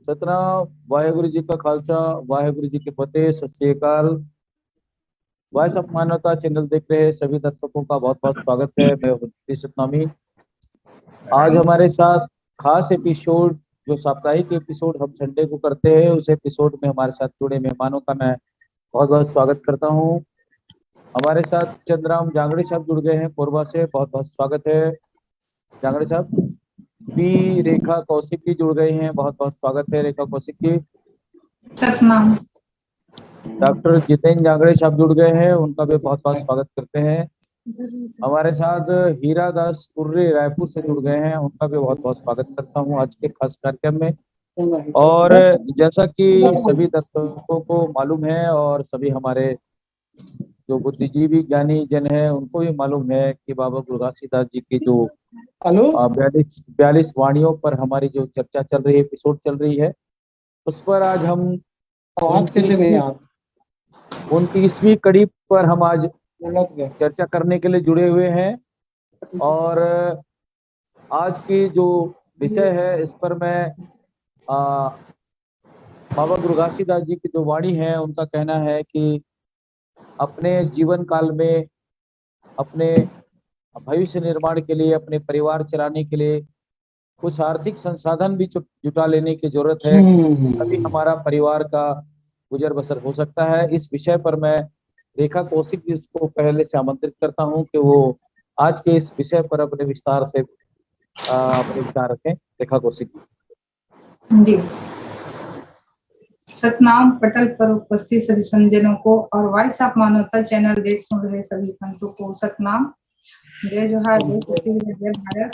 सतनाम। वाहेगुरु जी का खालसा, वाहेगुरु जी की फतेह। सत श्री अकाल। वॉइस ऑफ मानवता चैनल देख रहे सभी दर्शकों का बहुत बहुत स्वागत है। मैं हूं सतनामी। आज हमारे साथ खास एपिसोड, जो साप्ताहिक एपिसोड हम संडे को करते हैं, उस एपिसोड में हमारे साथ जुड़े मेहमानों का मैं बहुत बहुत स्वागत करता हूं। हमारे साथ चंद्राम जांगड़े साहब जुड़ गए हैं कोरबा से, बहुत बहुत स्वागत है जांगड़े साहब। पी रेखा कौशिक जी जुड़ गए हैं, बहुत बहुत स्वागत है रेखा कौशिक जी। सतनाम। डॉक्टर जितेंद्र जांगड़े साहब जुड़ गए हैं, उनका भी बहुत बहुत स्वागत करते हैं। हमारे साथ हीरा दास कुर्रे रायपुर से जुड़ गए हैं, उनका भी बहुत बहुत स्वागत करता हूं आज के खास कार्यक्रम में। और जैसा कि सभी दर्शकों को मालूम है और सभी हमारे जो बुद्धिजीवी ज्ञानी जन है उनको भी मालूम है कि बाबा गुरु घासीदास जी की जो 42 वाणियों पर हमारी जो चर्चा चल रही है, एपिसोड चल रही है, उस पर आज हम आवाज कैसे नहीं आ 29वीं कड़ी पर हम आज चर्चा करने के लिए जुड़े हुए हैं। और आज की जो विषय है, इस पर मैं बाबा गुरु घासीदास जी की जो वाणी है, उनका कहना है कि अपने जीवन काल में अपने भविष्य निर्माण के लिए, अपने परिवार चलाने के लिए कुछ आर्थिक संसाधन भी जुटा लेने की जरूरत है, तभी हमारा परिवार का गुजर बसर हो सकता है। इस विषय पर मैं रेखा कौशिक जी को पहले से आमंत्रित करता हूं कि वो आज के इस विषय पर अपने विस्तार से अपने विचार रखें। रेखा कौशिक जी। सतनाम पटल पर उपस्थित सभी संजनों को और वॉइस ऑफ मानवता चैनल देख सुन रहे सभी संतों को सतनाम। जय जोहार, जय पृथ्वी, जय भारत।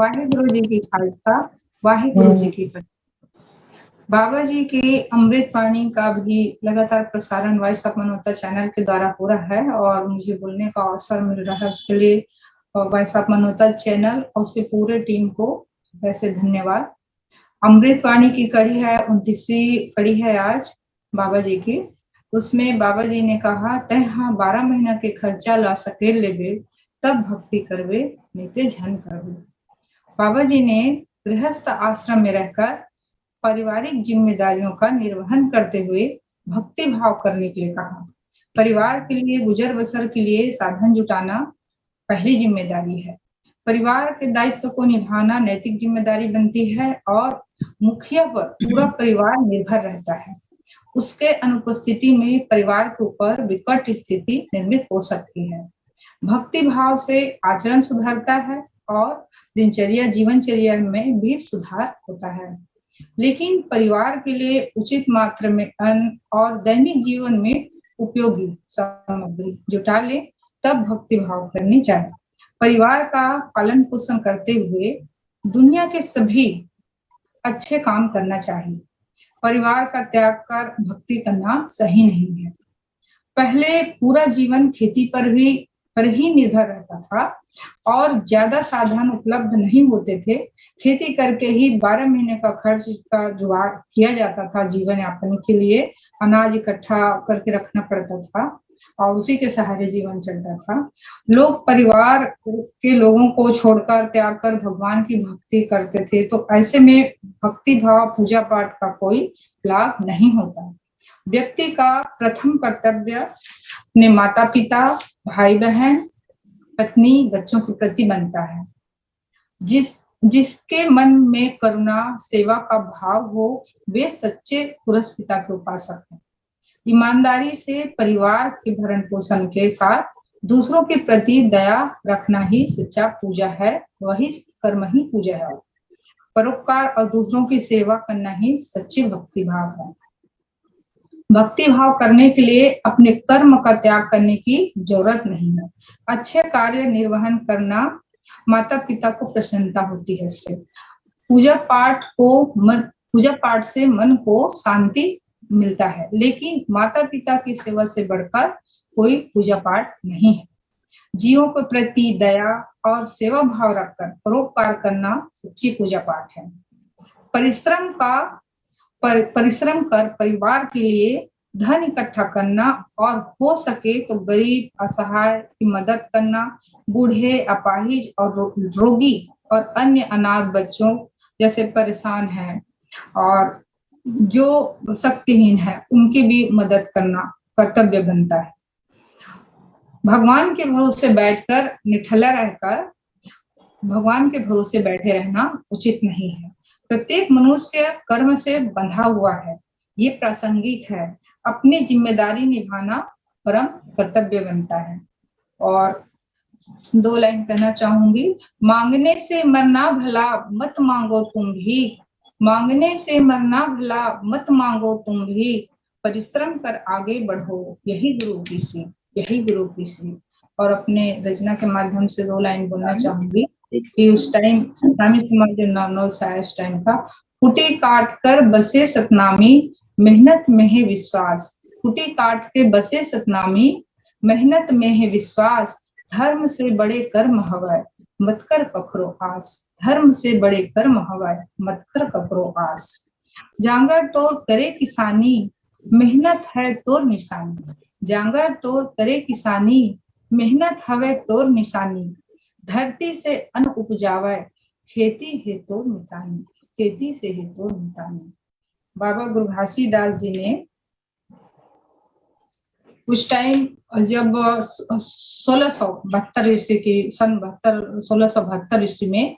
वाहेगुरु जी की खालसा, वाहेगुरु जी की फतेह। बाबा जी के अमृत वाणी का भी लगातार प्रसारण वॉइस ऑफ मानवता चैनल के द्वारा हो रहा है और मुझे बोलने का अवसर मिल रहा है, उसके लिए वॉइस ऑफ मानवता चैनल और उसके पूरे टीम को वैसे धन्यवाद। अमृतवाणी की कड़ी है, 29वीं कड़ी है आज बाबा जी की। उसमें बाबा जी ने कहा, तय हाँ 12 महीना के खर्चा ला सके लेवे, तब भक्ति करवे नहीं झन करवे। बाबा जी ने गृहस्थ आश्रम में रहकर पारिवारिक जिम्मेदारियों का निर्वहन करते हुए भक्ति भाव करने के लिए कहा। परिवार के लिए, गुजर बसर के लिए साधन जुटाना पहली जिम्मेदारी है। परिवार के दायित्व को निभाना नैतिक जिम्मेदारी बनती है और मुखिया पर पूरा परिवार निर्भर रहता है। उसके अनुपस्थिति में परिवार के ऊपर विकट स्थिति निर्मित हो सकती है। भक्ति भाव से आचरण सुधरता है और दिनचर्या जीवनचर्या में भी सुधार होता है। लेकिन परिवार के लिए उचित मात्रा में अन्न और दैनिक जीवन में उपयोगी सामग्री जुटा ले, तब भक्ति भाव करनी चाहिए। परिवार का पालन पोषण करते हुए दुनिया के सभी अच्छे काम करना चाहिए। परिवार का त्याग कर भक्ति करना सही नहीं है। पहले पूरा जीवन खेती पर ही निर्भर रहता था और ज्यादा साधन उपलब्ध नहीं होते थे। खेती करके ही 12 महीने का खर्च का जुगाड़ किया जाता था। जीवन यापन के लिए अनाज इकट्ठा करके रखना पड़ता था और उसी के सहारे जीवन चलता था। लोग परिवार के लोगों को छोड़कर त्याग कर भगवान की भक्ति करते थे, तो ऐसे में भक्ति भाव पूजा पाठ का कोई लाभ नहीं होता। व्यक्ति का प्रथम कर्तव्य अपने माता पिता, भाई बहन, पत्नी, बच्चों के प्रति बनता है। जिसके मन में करुणा सेवा का भाव हो, वे सच्चे पुरुष पिता के उपासक हैं। ईमानदारी से परिवार के भरण पोषण के साथ दूसरों के प्रति दया रखना ही सच्चा पूजा है, वही कर्म ही पूजा है। परोपकार और दूसरों की सेवा करना ही सच्ची भक्ति भाव है। भक्ति भाव करने के लिए अपने कर्म का त्याग करने की जरूरत नहीं है। अच्छे कार्य निर्वहन करना माता पिता को प्रसन्नता होती है। इससे पूजा पाठ से मन को शांति मिलता है, लेकिन माता पिता की सेवा से बढ़कर कोई पूजा पाठ नहीं है। जीवों के प्रति दया और सेवा भाव रखकर परोपकार करना सच्ची पूजा पाठ है। परिश्रम कर परिवार के लिए धन इकट्ठा करना और हो सके तो गरीब असहाय की मदद करना, बूढ़े, अपाहिज और रोगी और अन्य अनाथ बच्चों जैसे परेशान हैं और जो शक्तिहीन है उनकी भी मदद करना कर्तव्य बनता है। भगवान के भरोसे बैठकर निठल्ला रहकर भगवान के भरोसे बैठे रहना उचित नहीं है। प्रत्येक मनुष्य कर्म से बंधा हुआ है, ये प्रासंगिक है। अपनी जिम्मेदारी निभाना परम कर्तव्य बनता है। और 2 लाइन कहना चाहूंगी। मांगने से मरना भला मत मांगो तुम भी, मांगने से मरना भला मत मांगो तुम भी, परिश्रम कर आगे बढ़ो, यही गुरु की सीख, यही गुरु की सीख। और अपने रचना के माध्यम से 2 लाइन बोलना चाहूंगी कि उस टाइम सतनामी समाज जो नारनौल से आया उस टाइम का, कुटी काट कर बसे सतनामी, मेहनत में है विश्वास। कुटी काट के बसे सतनामी, मेहनत में है विश्वास, धर्म से बड़े कर्म हवै, मत कर ककरो आस। धर्म से बड़े कर्म हवै, मत कर ककरो आस। जांगा टोर करे किसानी, मेहनत है तोर निशानी। जांगा टोर करे किसानी, मेहनत हवे तोर निशानी। धरती से अन्न उपजावे, खेती है तोर मितानी, खेती से है तोर मितानी। बाबा गुरु घासीदास जी ने उस टाइम जब 1672 ईस्वी की सन 1672 ईस्वी में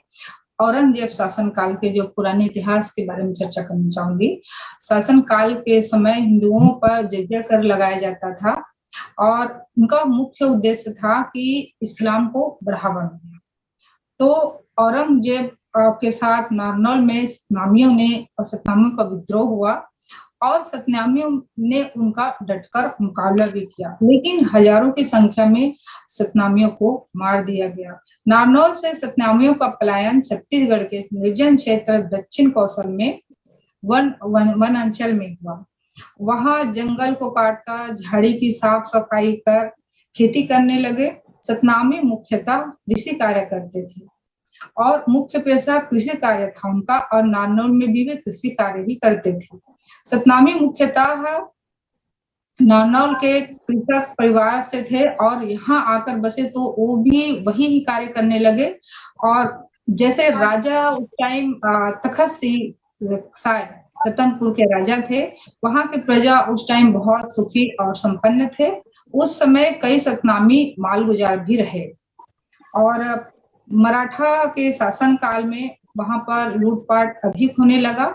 औरंगजेब शासन काल के जो पुराने इतिहास के बारे में चर्चा करना चाहूंगी। शासन काल के समय हिंदुओं पर जजिया कर लगाया जाता था और उनका मुख्य उद्देश्य था कि इस्लाम को बढ़ावा मिले। तो औरंगजेब के साथ नारनौल में सतनामियों का विद्रोह हुआ और सतनामियों ने उनका डटकर मुकाबला भी किया, लेकिन हजारों की संख्या में सतनामियों को मार दिया गया। नारनौल से सतनामियों का पलायन छत्तीसगढ़ के निर्जन क्षेत्र दक्षिण कौशल में वन अंचल में हुआ। वहां जंगल को काटकर झाड़ी की साफ सफाई कर खेती करने लगे। सतनामी मुख्यतः कृषि कार्य करते थे और मुख्य पेशा कृषि कार्य था उनका, और नारनौल में भी वे कृषि कार्य ही करते थे। सतनामी मुख्यतः नारनौल के कृषक परिवार से थे और यहाँ आकर बसे तो वो भी वही कार्य करने लगे। और जैसे राजा उस टाइम तखत सिंह रतनपुर के राजा थे, वहां के प्रजा उस टाइम बहुत सुखी और संपन्न थे। उस समय कई सतनामी मालगुजार भी रहे और मराठा के शासन काल में वहां पर लूटपाट अधिक होने लगा।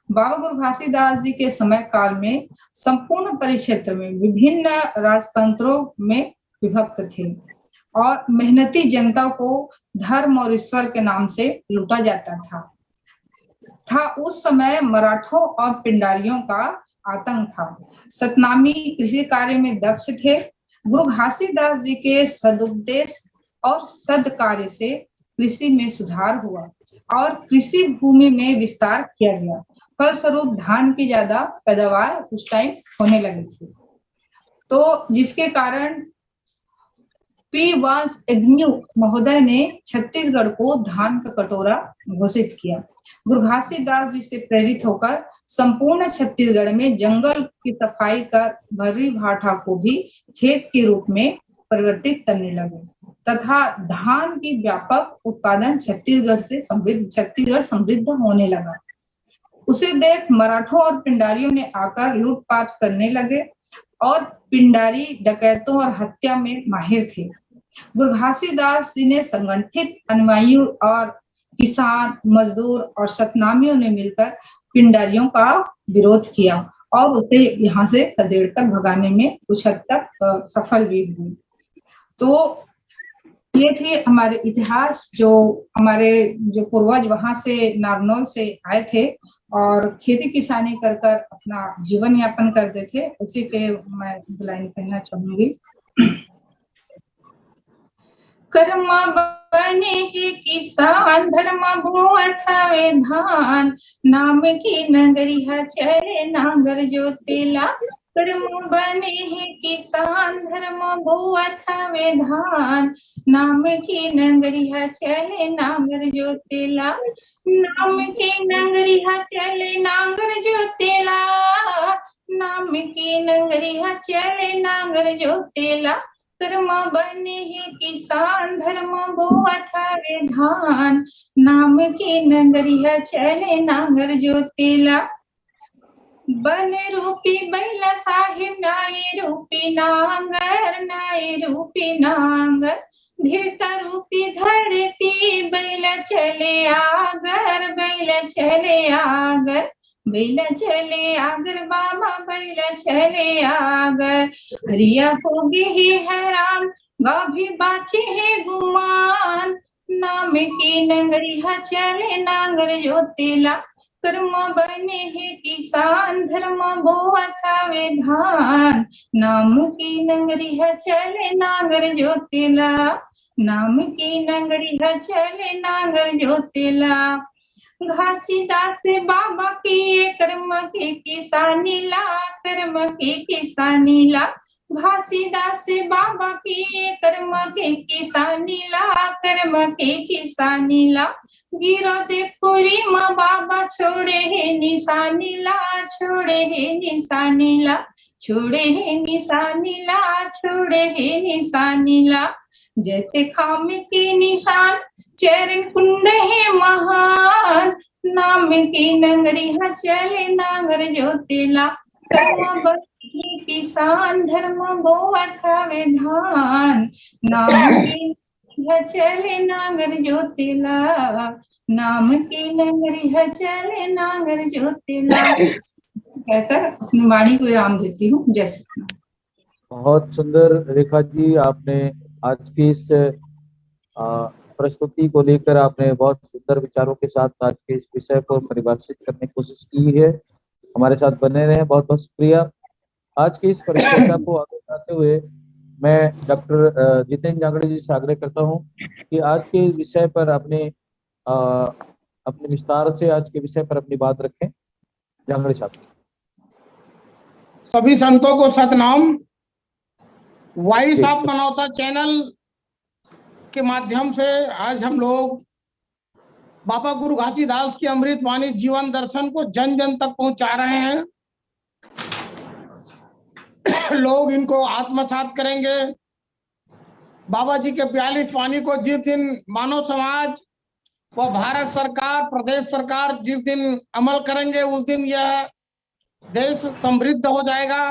बाबा गुरु घासीदास जी के समय काल में संपूर्ण परिक्षेत्र में विभिन्न राजतंत्रों में विभक्त थे और मेहनती जनता को धर्म और ईश्वर के नाम से लूटा जाता था। उस समय मराठों और पिंडारियों का आतंक था। सतनामी कृषि कार्य में दक्ष थे। गुरु घासीदास जी के सदुपदेश और सदकार्य से कृषि में सुधार हुआ और कृषि भूमि में विस्तार किया गया। फलस्वरूप धान की ज्यादा पैदावार उस टाइम होने लगी थी, तो जिसके कारण पी वांस एग्न्यू महोदय ने छत्तीसगढ़ को धान का कटोरा घोषित किया। गुरु घासीदास जी से प्रेरित होकर संपूर्ण छत्तीसगढ़ में जंगल की सफाई कर भर्री भाठा को भी खेत के रूप में परिवर्तित करने लगे तथा धान की व्यापक उत्पादन छत्तीसगढ़ समृद्ध होने लगा। उसे देख मराठों और पिंडारियों ने आकर लूटपाट करने लगे और पिंडारी डकैतों और हत्या में माहिर थे। गुरु घासीदास जी ने संगठित अनुयायियों और किसान, मजदूर और सतनामियों ने मिलकर पिंडारियों का विरोध किया और उसे यहाँ से खदेड़कर भगाने में कुछ हद तक सफल भी हुई। तो ये थे हमारे इतिहास, जो हमारे जो पूर्वज वहां से नारनौल से आए थे और खेती किसानी कर अपना जीवन यापन करते थे। उसी के मैं लाइन कहना चाहूंगी। कर्म बने ही किसान, धर्म बोअत हवे धान, नाम की नगरिया चले नांगर जोतेला। कर्म बने ही किसान, धर्म बोअत हवे धान, नाम की नगरिया चले नांगर जोतेला। नाम की नगरिया चले नांगर जोतेला, नाम की नगरिया चले नांगर जोतेला। कर्म बने ही किसान, धर्म बोअत हवे धान, नाम की नगरिया चले नांगर जोतेला। बन रूपी बैला साहिब नाई रूपी नांगर, नाई रूपी नांगर। धीरता रूपी धरती बैला चले आगर, बैला चले आगर, बैला चले आगर बाबा, बैला चले आगर। हरिया होगी ही हैरान, गाभी बाचे है गुमान, नाम की नगरिया चले नांगर ज्योतिला। कर्म बने है किसान, धर्म बोआ था विधान, नाम की नगरी है चले नांगर ज्योतिला, नाम की नगरी है चले नांगर ज्योतिला। घासीदास बाबा की कर्म के किसानी ला, कर्म के किसानी ला। घासीदास बाबा की कर्म के किसानी ला, कर्म के किसानी ला। गिरो देखो री माँ बाबा छोड़े है निशानी ला, छोड़े है निशानी ला, छोड़े है निशानी ला, छोड़े है निशानी ला। जैते खाम के निशान चरण कुंड है महान, नाम की नगरी है चले नागर ज्योतिला। कर्म बनी किसान, धर्म बोआ था विधान, नाम की है चले नागर ज्योतिला, नाम की नगरी है चले नागर ज्योतिला। कहकर अपनी वाणी को विराम देती हूँ। जय श्री राम। बहुत सुंदर रेखा जी, आपने आज की इस प्रस्तुति को लेकर आपने बहुत सुंदर विचारों के साथ आज के इस विषय को परिभाषित करने की कोशिश की है। हमारे साथ बने रहे, बहुत बहुत शुक्रिया। आज की इस परिचर्चा को आगे बढ़ाते हुए मैं डॉक्टर जितेंद्र जांगड़े जी से आग्रह करता हूं कि आज के विषय पर अपने विस्तार से आज के विषय पर अपनी बात रखें। जांगड़े साहब। सभी संतों को सतनाम। वॉइस ऑफ मानवता चैनल के माध्यम से आज हम लोग बाबा गुरु घासीदास की अमृत वाणी जीवन दर्शन को जन जन तक पहुंचा रहे हैं। लोग इनको आत्मसात करेंगे। बाबा जी के 42 वाणी को जिस दिन मानव समाज व भारत सरकार, प्रदेश सरकार जिस दिन अमल करेंगे, उस दिन यह देश समृद्ध हो जाएगा।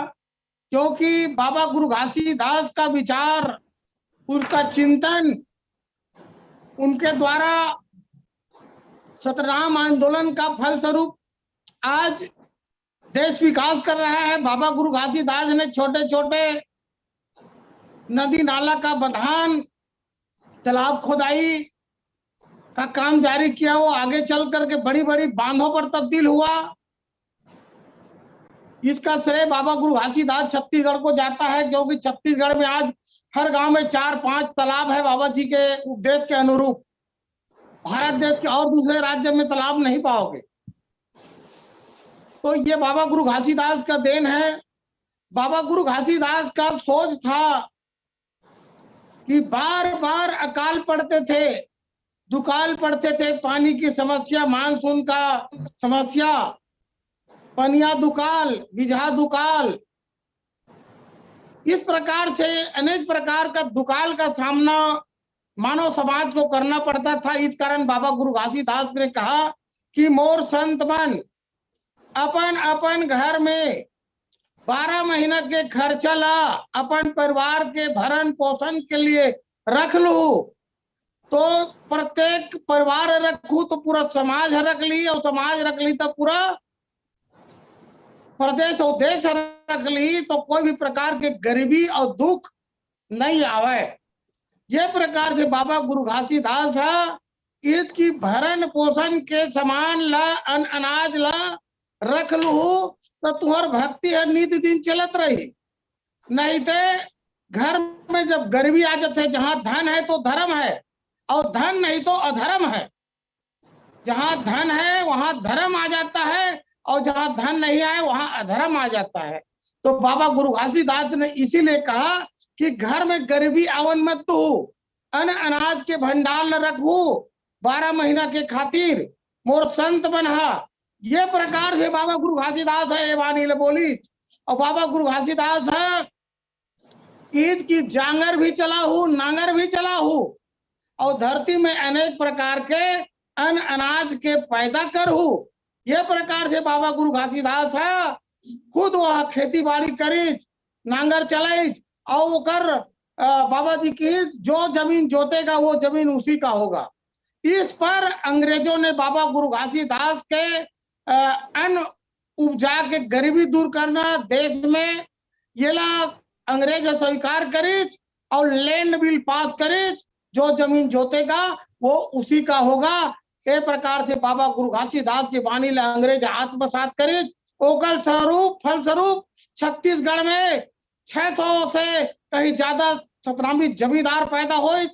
क्योंकि बाबा गुरु घासीदास का विचार, उसका चिंतन, उनके द्वारा सतनाम आंदोलन का फलस्वरूप आज देश विकास कर रहा है। बाबा गुरु घासीदास ने छोटे छोटे नदी नाला का बंधान, तालाब खोदाई का काम जारी किया। वो आगे चल करके बड़ी बड़ी बांधों पर तब्दील हुआ। इसका श्रेय बाबा गुरु घासीदास छत्तीसगढ़ को जाता है, क्योंकि छत्तीसगढ़ में आज हर गांव में 4-5 तालाब है बाबा जी के उपदेश के अनुरूप। भारत देश के और दूसरे राज्य में तालाब नहीं पाओगे। तो ये बाबा गुरु घासीदास का देन है। बाबा गुरु घासीदास का सोच था कि बार बार अकाल पड़ते थे, दुकाल पड़ते थे, पानी की समस्या, मानसून का समस्या, पनिया दुकाल, बिजहा दुकाल, इस प्रकार से अनेक प्रकार का दुकाल का सामना मानव समाज को करना पड़ता था। इस कारण बाबा गुरु घासीदास ने कहा कि मोर संत मन अपन अपन घर में 12 महीना के खर्चा ला अपन परिवार के भरण पोषण के लिए रख लू। तो प्रत्येक परिवार रखू तो पूरा समाज रख ली, और समाज रख ली तो पूरा प्रदेश और देश रख ली, तो कोई भी प्रकार के गरीबी और दुख नहीं आवे। ये प्रकार से बाबा गुरु घासीदास है इसकी भरण पोषण के समान ला, अनाज ला रख लू तो तुहर भक्ति है नित दिन चलत रही। नहीं तो घर में जब गरीबी आ जाते, जहां धन है तो धर्म है, और धन नहीं तो अधर्म है। जहां धन है वहां धर्म आ जाता है, और जहां धन नहीं आए वहां अधर्म आ जाता है। तो बाबा गुरु घासीदास ने इसीलिए कहा कि घर में गरीबी आवन मत तू, अनाज के भंडार न रखू 12 महीना के खातिर, मोर संत बना। ये प्रकार से बाबा गुरु घासीदास है, ये वाणी बोली। और बाबा गुरु घासीदास है ईद की जांगर भी चला हूं, नांगर भी चला हूं, और धरती में अनेक प्रकार के अनाज के पैदा कर हूं। ये प्रकार से बाबा गुरु घासीदास है खुद वह खेती बाड़ी करीज, नांगर चलाइज और ओकर बाबा जी की जो जमीन जोतेगा वो जमीन उसी का होगा। इस पर अंग्रेजों ने बाबा गुरु घासीदास के अन्न उपजा के गरीबी दूर करना, देश में ये ला अंग्रेज स्वीकार करीज और लैंड बिल पास करीज, जो जमीन जोतेगा वो उसी का होगा। ए प्रकार से बाबा गुरु घासीदास की वाणी ला अंग्रेज आत्मसात करीज। ओकल स्वरूप फलस्वरूप छत्तीसगढ़ में 600 से कहीं ज्यादा सतनामी जमींदार पैदा हुए।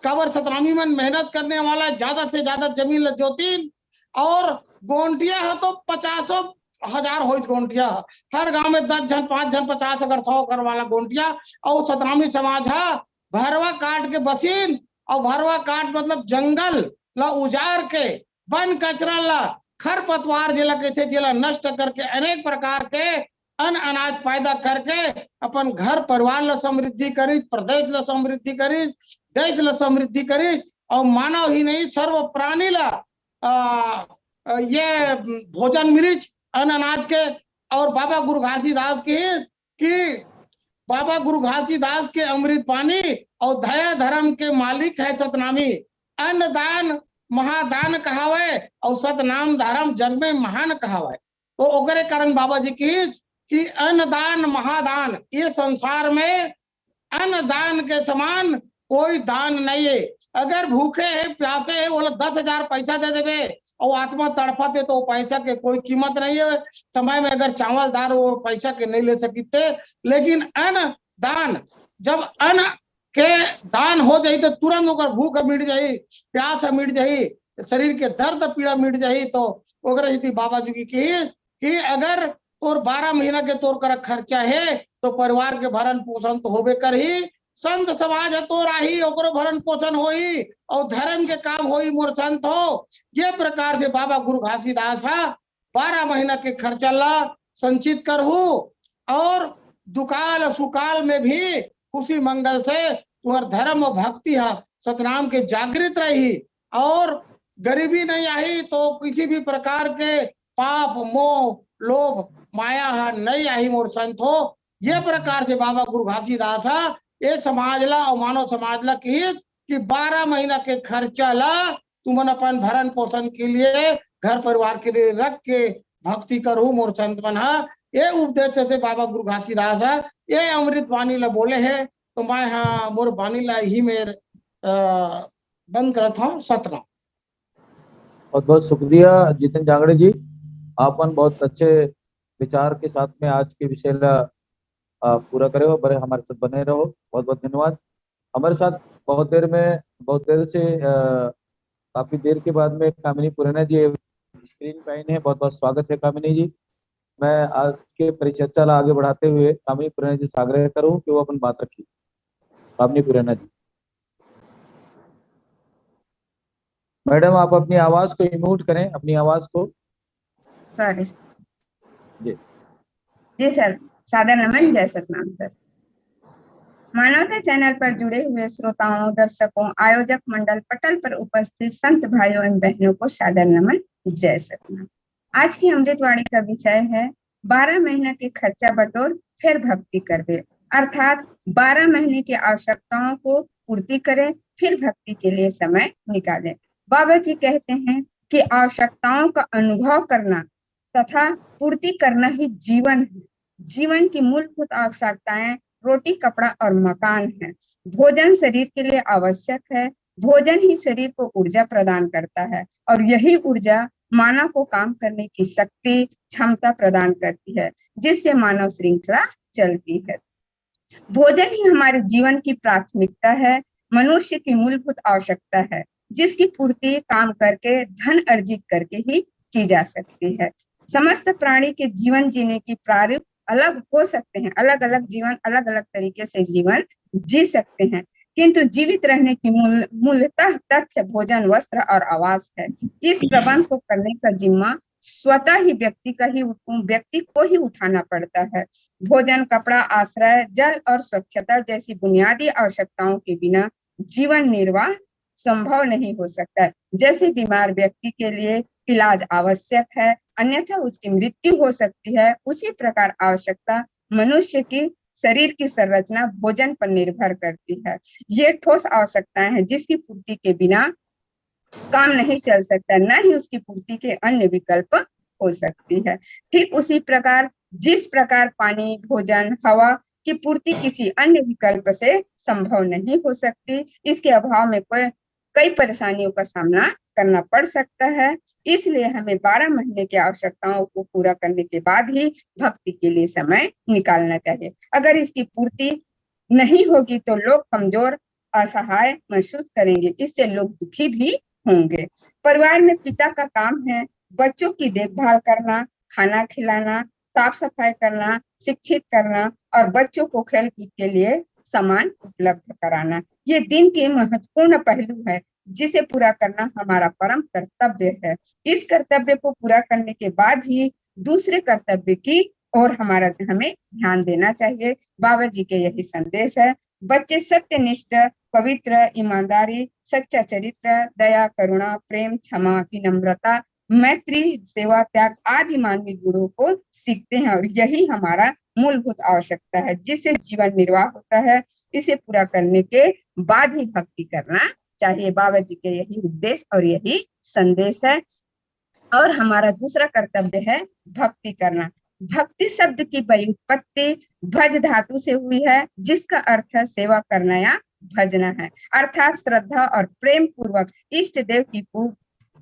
काबर सतनामी में मेहनत करने वाला ज्यादा से ज्यादा जमीन जोतीन, और गोंटिया है तो 50,000 हो गोंटिया। हर गांव में 10 जन 5 जन 50 अगर 100 घर वाला गोंटिया। और सतनामी समाज है भरवा काट के बसीन, और भरवा काट मतलब जंगल ला उजाड़ के वन कचरा ला खरपतवार जिला कहते जिला नष्ट करके अनेक प्रकार के अन्न अनाज पैदा करके अपन घर परिवार ला समृद्धि करी, प्रदेश ला समृद्धि करी, देश ला समृद्धि करी, और मानव ही नहीं सर्व प्राणी ला ये भोजन मिली अन्न अनाज के। और बाबा गुरु घासीदास की बाबा गुरु घासीदास के अमृत पानी और दया धर्म के मालिक है सतनामी। अन्नदान महादान कहावे और सतनाम धर्म जग में महान कहावे। तो ओकरे कारण बाबा जी की कि अन्नदान महादान, ये संसार में अन्नदान के समान कोई दान नहीं है। अगर भूखे है प्यासे है वो 10,000 पैसा दे देवे और आत्मा तड़फाते तो पैसा के कोई कीमत नहीं है। समय में अगर चावल दाल वो पैसा के नहीं ले सकते, लेकिन अन्न दान जब अन्न के दान हो जाए तो तुरंत ओकर भूख मिट जाए, प्यास मिट जाए, शरीर के दर्द पीड़ा मिट जाए। तो ओकरे बाबा जी की कि अगर तोर 12 महीना के तोर कर खर्चा है तो परिवार के भरण पोषण तो होबे कर ही। संत समाज है तो राही ओकरो भरण पोषण होई और धर्म के काम होई मोर संत हो। ये प्रकार से बाबा गुरु घासीदास 12 महीना के खर्चा ला संचित करहु, और दुकाल सुकाल में भी खुशी मंगल से तुम्हार धर्म और भक्ति है सतनाम के जागृत रही, और गरीबी नहीं आई तो किसी भी प्रकार के पाप मोह लोभ माया नहीं आई मोर संत हो। ये प्रकार से बाबा गुरु घासीदास ये समाज ला और मानव समाज ला कि 12 महीना के खर्चा ला तुमन अपन भरण पोषण के लिए घर परिवार के लिए रख के भक्ति करो मोर संत मन। ये उपदेश से बाबा गुरु घासीदास ये अमृत वाणी ला बोले है। तो मैं मोर वाणी ला ही मेर बंद करता हूँ। सतनाम। बहुत बहुत शुक्रिया जितेंद्र जांगड़े जी, आपन बहुत अच्छे विचार के साथ में आज के विषय ला पूरा करे हो, बड़े हमारे साथ बने रहो। बहुत बहुत धन्यवाद। हमारे साथ बहुत देर से काफी देर के बाद में कामिनी पुराना जी स्क्रीन पे आए हैं। बहुत बहुत स्वागत है कामिनी जी। मैं आज के परिचर्चा ला आगे बढ़ाते हुए कामिनी पुराना जी से आग्रह करूं कि वो अपन बात रखिए। कामिनी पुराना जी, मैडम आप अपनी आवाज को म्यूट करें, अपनी आवाज को। सॉरी जी सर, सादर नमन, जय सतनाम सर। मानवता चैनल पर जुड़े हुए श्रोताओं, दर्शकों, आयोजक मंडल, पटल पर उपस्थित संत भाइयों एवं बहनों को सादर नमन, जय सतनाम। आज की अमृतवाणी का विषय है 12 महीने के खर्चा बटोर फिर भक्ति करवे, अर्थात 12 महीने की आवश्यकताओं को पूर्ति करें फिर भक्ति के लिए समय निकालें। बाबा जी कहते हैं कि आवश्यकताओं का अनुभव करना तथा पूर्ति करना ही जीवन है। जीवन की मूलभूत आवश्यकताएं रोटी, कपड़ा और मकान है। भोजन शरीर के लिए आवश्यक है। भोजन ही शरीर को ऊर्जा प्रदान करता है और यही ऊर्जा मानव को काम करने की शक्ति, क्षमता प्रदान करती है, जिससे मानव श्रृंखला चलती है। भोजन ही हमारे जीवन की प्राथमिकता है, मनुष्य की मूलभूत आवश्यकता है, जिसकी पूर्ति काम करके, धन अर्जित करके ही की जा सकती है। समस्त प्राणी के जीवन जीने की प्रारूप अलग हो सकते हैं, अलग अलग जीवन अलग अलग तरीके से जीवन जी सकते हैं, किंतु जीवित रहने की मूलतः तथ्य भोजन, वस्त्र और आवास है। इस प्रबंध को करने का जिम्मा स्वतः ही व्यक्ति को ही उठाना पड़ता है। भोजन, कपड़ा, आश्रय, जल और स्वच्छता जैसी बुनियादी आवश्यकताओं के बिना जीवन निर्वाह संभव नहीं हो सकता। जैसे बीमार व्यक्ति के लिए इलाज आवश्यक है, अन्यथा उसकी मृत्यु हो सकती है, उसी प्रकार आवश्यकता मनुष्य की शरीर की संरचना भोजन पर निर्भर करती है। ये ठोस आवश्यकताएं हैं जिसकी पूर्ति के बिना काम नहीं चल सकता, न ही उसकी पूर्ति के अन्य विकल्प हो सकती है। ठीक उसी प्रकार जिस प्रकार पानी, भोजन, हवा की पूर्ति किसी अन्य विकल्प से संभव नहीं हो सकती, इसके अभाव में कई परेशानियों का सामना करना पड़ सकता है। इसलिए हमें 12 महीने की आवश्यकताओं को पूरा करने के बाद ही भक्ति के लिए समय निकालना चाहिए। अगर इसकी पूर्ति नहीं होगी तो लोग कमजोर, असहाय महसूस करेंगे, इससे लोग दुखी भी होंगे। परिवार में पिता का काम है बच्चों की देखभाल करना, खाना खिलाना, साफ सफाई करना, शिक्षित करना और बच्चों को खेल कूद के लिए सामान उपलब्ध कराना। ये दिन के महत्वपूर्ण पहलू है जिसे पूरा करना हमारा परम कर्तव्य है। इस कर्तव्य को पूरा करने के बाद ही दूसरे कर्तव्य की और हमें ध्यान देना चाहिए। बाबा जी के यही संदेश है। बच्चे सत्यनिष्ठ, पवित्र, ईमानदारी, सच्चा चरित्र, दया, करुणा, प्रेम, क्षमा, विनम्रता, मैत्री, सेवा, त्याग आदि मानवीय गुणों को सीखते हैं और यही हमारा मूलभूत आवश्यकता है जिससे जीवन निर्वाह होता है। इसे पूरा करने के बाद ही भक्ति करना चाहिए। बाबा जी के यही उद्देश्य और यही संदेश है। और हमारा दूसरा कर्तव्य है भक्ति करना। भक्ति शब्द की व्युत्पत्ति भज धातु से हुई है जिसका अर्थ है सेवा करना या भजना है, अर्थात श्रद्धा और प्रेम पूर्वक इष्ट देव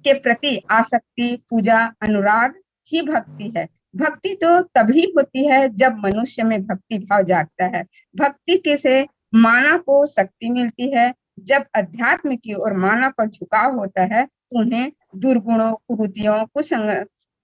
के प्रति आसक्ति, पूजा, अनुराग ही भक्ति है। भक्ति तो तभी होती है जब मनुष्य में भक्ति भाव जागता है। भक्ति के से मानव को शक्ति मिलती है। जब अध्यात्म की ओर मानव का झुकाव होता है तो उन्हें दुर्गुणों, कुरीतियों,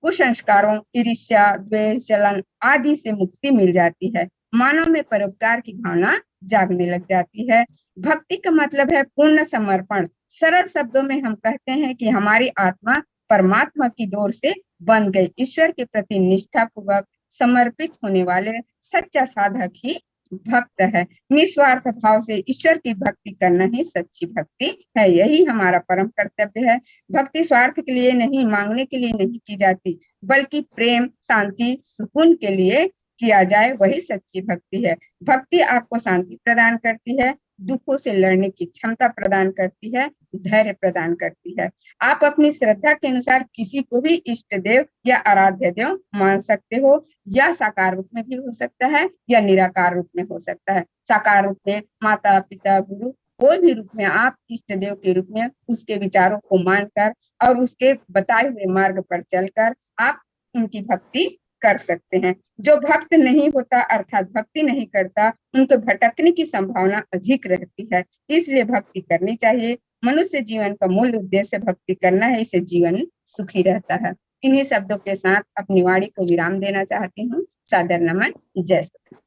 कुसंस्कारों, ईर्ष्या, द्वेष, जलन आदि से मुक्ति मिल जाती है। मानव में परोपकार की भावना जागने लग जाती है। भक्ति का मतलब है पूर्ण समर्पण। सरल शब्दों में हम कहते हैं कि हमारी आत्मा परमात्मा की डोर से बन गई। ईश्वर के प्रति निष्ठा पूर्वक समर्पित होने वाले सच्चा साधक ही भक्त है। निस्वार्थ भाव से ईश्वर की भक्ति करना ही सच्ची भक्ति है। यही हमारा परम कर्तव्य है। भक्ति स्वार्थ के लिए नहीं, मांगने के लिए नहीं की जाती, बल्कि प्रेम, शांति, सुकून के लिए किया जाए, वही सच्ची भक्ति है। भक्ति आपको शांति प्रदान करती है, दुखों से लड़ने की क्षमता प्रदान करती है, धैर्य प्रदान करती है। आप अपनी श्रद्धा के अनुसार किसी को भी इष्ट देव या आराध्य देव मान सकते हो। या साकार रूप में भी हो सकता है या निराकार रूप में हो सकता है। साकार रूप में माता, पिता, गुरु, कोई भी रूप में आप इष्ट देव के रूप में उसके विचारों को मानकर और उसके बताए हुए मार्ग पर चलकर आप उनकी भक्ति कर सकते हैं। जो भक्त नहीं होता अर्थात भक्ति नहीं करता, उनको भटकने की संभावना अधिक रहती है। इसलिए भक्ति करनी चाहिए। मनुष्य जीवन का मूल उद्देश्य भक्ति करना है, इससे जीवन सुखी रहता है। इन्हीं शब्दों के साथ अपनी वाणी को विराम देना चाहती हूँ। सादर नमन। जय श्री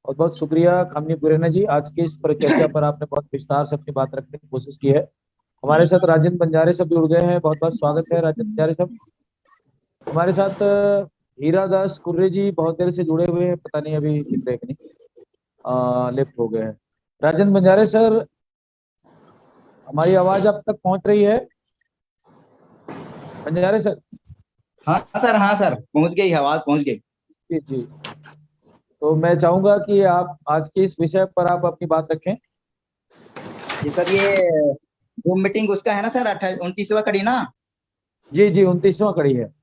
बहुत बहुत शुक्रिया कामनी बुरेना जी। आज की इस परिचर्चा पर आपने बहुत विस्तार से अपनी बात रखने की कोशिश की है। हमारे साथ राजेंद्र बंजारे सब जुड़ गए हैं। बहुत बहुत स्वागत है राजेंद्र बंजारे सब। हमारे साथ हीरा दास कुर्रे जी बहुत देर से जुड़े हुए हैं, पता नहीं अभी दिख रहे कि नहीं, लिफ्ट हो गए हैं। राजेंद्र बंजारे सर, हमारी आवाज आप तक पहुंच रही है? बंजारे सर। हाँ सर, पहुंच गई, आवाज पहुंच गई। जी जी, तो मैं चाहूंगा कि आप आज के इस विषय पर आप अपनी बात रखें। जी सर, ये जो मीटिंग उसका है ना सर, 29वां कड़ी ना? जी जी, 29वां कड़ी है।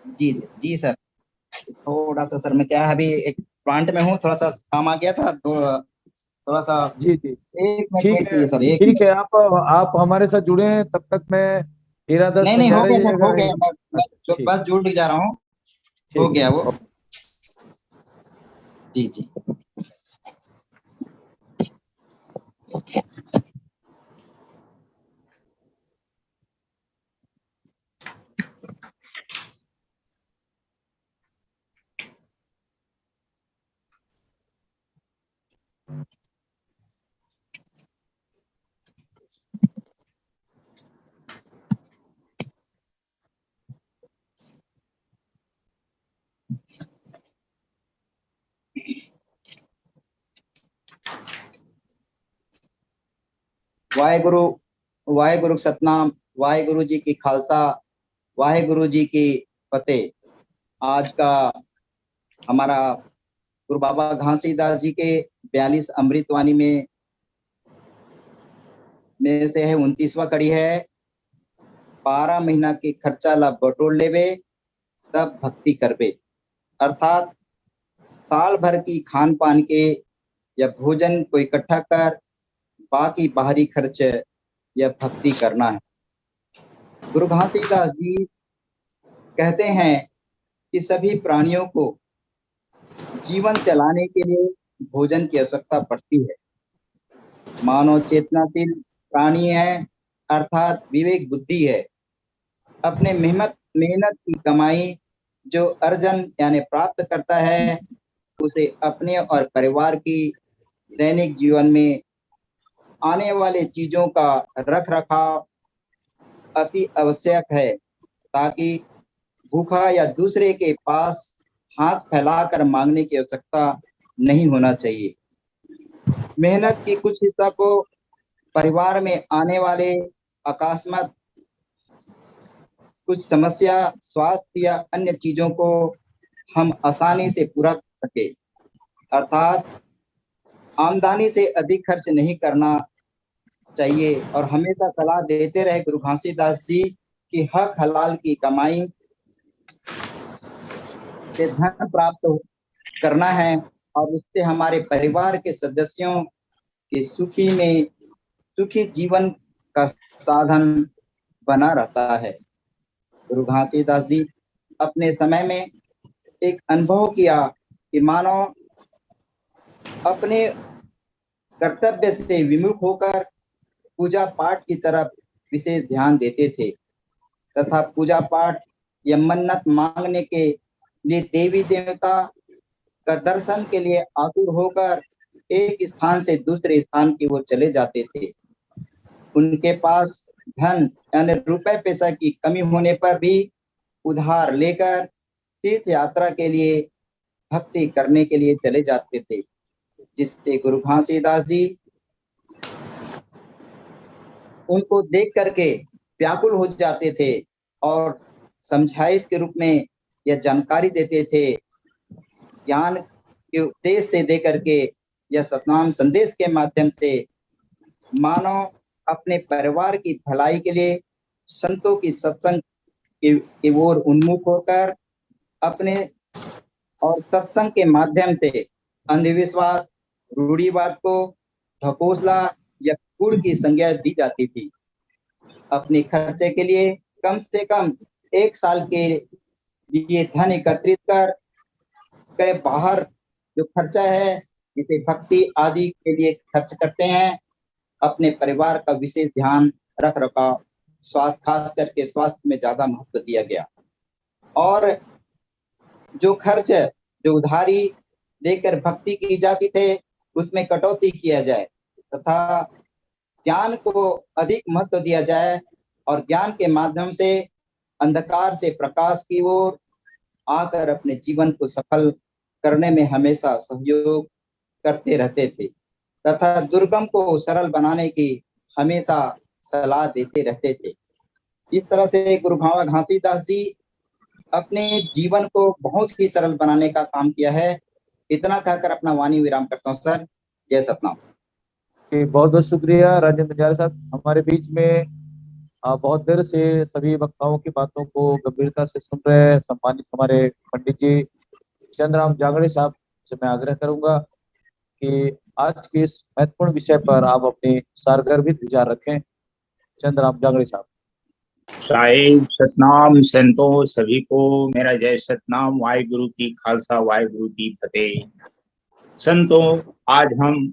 जी जी जी सर, थोड़ा सा सर मैं क्या है अभी एक प्लांट में हूँ, थोड़ा सा काम आ गया था तो थोड़ा सा जी जी, एक मिनट ठीक वेट है कीजिए सर, एक ठीक मिनट। है। आप हमारे साथ जुड़े हैं, तब तक मैं हीरा दास नहीं हो बंजारे गया जी सर, का हो गया, मैं ठीक बस जुड़ जा रहा हूँ, हो ठीक गया है। वो। जी जी वाहेगुरु वाहेगुरु सतनाम, वाहेगुरु जी की खालसा, वाहेगुरु जी की फतेह। आज का हमारा गुरु बाबा घासीदास जी के 42 अमृतवाणी में से है 29वां कड़ी है। 12 महीना के खर्चा ला बटोर लेवे तब भक्ति करबे। अर्थात साल भर की खान पान के या भोजन को इकट्ठा कर बाकी बाहरी खर्च या भक्ति करना है। गुरु घासीदास जी कहते हैं कि सभी प्राणियों को जीवन चलाने के लिए भोजन की आवश्यकता पड़ती है। मानव चेतनाशील प्राणी है, अर्थात विवेक बुद्धि है। अपने मेहनत की कमाई जो अर्जन यानी प्राप्त करता है, उसे अपने और परिवार की दैनिक जीवन में आने वाले चीजों का रख रखाव अति आवश्यक है, ताकि भूखा या दूसरे के पास हाथ फैलाकर मांगने की आवश्यकता नहीं होना चाहिए। मेहनत की कुछ हिस्सा को परिवार में आने वाले अकस्मात कुछ समस्या, स्वास्थ्य या अन्य चीजों को हम आसानी से पूरा कर सके। अर्थात आमदनी से अधिक खर्च नहीं करना चाहिए और हमेशा सलाह देते रहे गुरु घासीदास जी कि हक हलाल की कमाई से धन प्राप्त करना है और उससे हमारे परिवार के सदस्यों के सुखी जीवन का साधन बना रहता है। गुरु घासीदास जी अपने समय में एक अनुभव किया कि मानव अपने कर्तव्य से विमुख होकर पूजा पाठ की तरफ विशेष ध्यान देते थे तथा पूजा पाठ या मन्नत मांगने के लिए देवी देवता का दर्शन के लिए आतुर होकर एक स्थान से दूसरे स्थान की ओर चले जाते थे। उनके पास धन यानी रुपए पैसा की कमी होने पर भी उधार लेकर तीर्थ यात्रा के लिए भक्ति करने के लिए चले जाते थे, जिससे गुरु घासीदास जी उनको देख करके व्याकुल हो जाते थे और समझाइश के रूप में यह जानकारी देते थे, ज्ञान के उपदेश से दे करके या सतनाम संदेश के माध्यम से मानव अपने परिवार की भलाई के लिए संतों की सत्संग की ओर उन्मुख होकर अपने और सत्संग के माध्यम से अंधविश्वास, रूढ़िवाद को ढकोसला या कूड़ की संज्ञा दी जाती थी। अपने खर्चे के लिए कम से कम 1 साल के लिए धन एकत्रित कर बाहर जो खर्चा है, जिसे भक्ति आदि के लिए खर्च करते हैं, अपने परिवार का विशेष ध्यान रख रखाव, स्वास्थ्य, खास करके स्वास्थ्य में ज्यादा महत्व दिया गया। और जो खर्च जो उधारी लेकर भक्ति की जाती थे, उसमें कटौती किया जाए तथा ज्ञान को अधिक महत्व दिया जाए और ज्ञान के माध्यम से अंधकार से प्रकाश की ओर आकर अपने जीवन को सफल करने में हमेशा सहयोग करते रहते थे तथा दुर्गम को सरल बनाने की हमेशा सलाह देते रहते थे। इस तरह से गुरु बाबा घासीदास जी अपने जीवन को बहुत ही सरल बनाने का काम किया है। इतना कहकर अपना वाणी विराम करता हूँ सर। जय सतनाम। बहुत बहुत शुक्रिया राजेंद्र जारे साहब, हमारे बीच में बहुत देर से सभी वक्ताओं की बातों को गंभीरता से सुन रहे सम्मानित हमारे पंडित जी चंद्रराम जांगड़े साहब से मैं आग्रह करूंगा कि आज के इस महत्वपूर्ण विषय पर आप अपने सारगर्भित विचार रखें। चंद्रराम जांगड़े साहब। साहिब सतनाम संतों, सभी को मेरा जय सतनाम। वाहेगुरु की खालसा, वाहेगुरु की फतेह। संतों, आज हम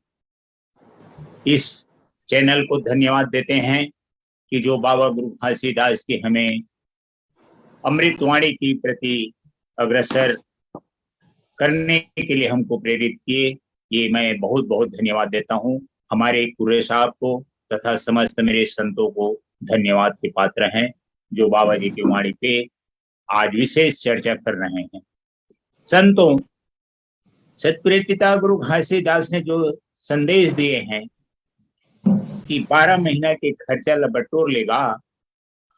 इस चैनल को धन्यवाद देते हैं कि जो बाबा गुरु घासीदास की हमें अमृतवाणी की प्रति अग्रसर करने के लिए हमको प्रेरित किए, ये मैं बहुत बहुत धन्यवाद देता हूँ। हमारे कुरे साहब को तथा समस्त मेरे संतों को धन्यवाद के पात्र हैं, जो बाबा जी की वाणी पे आज विशेष चर्चा कर रहे हैं। संतों, सतपुरे पिता गुरु घासीदास ने जो संदेश दिए हैं, कि 12 महीना के खर्चा ला बटोर लेगा,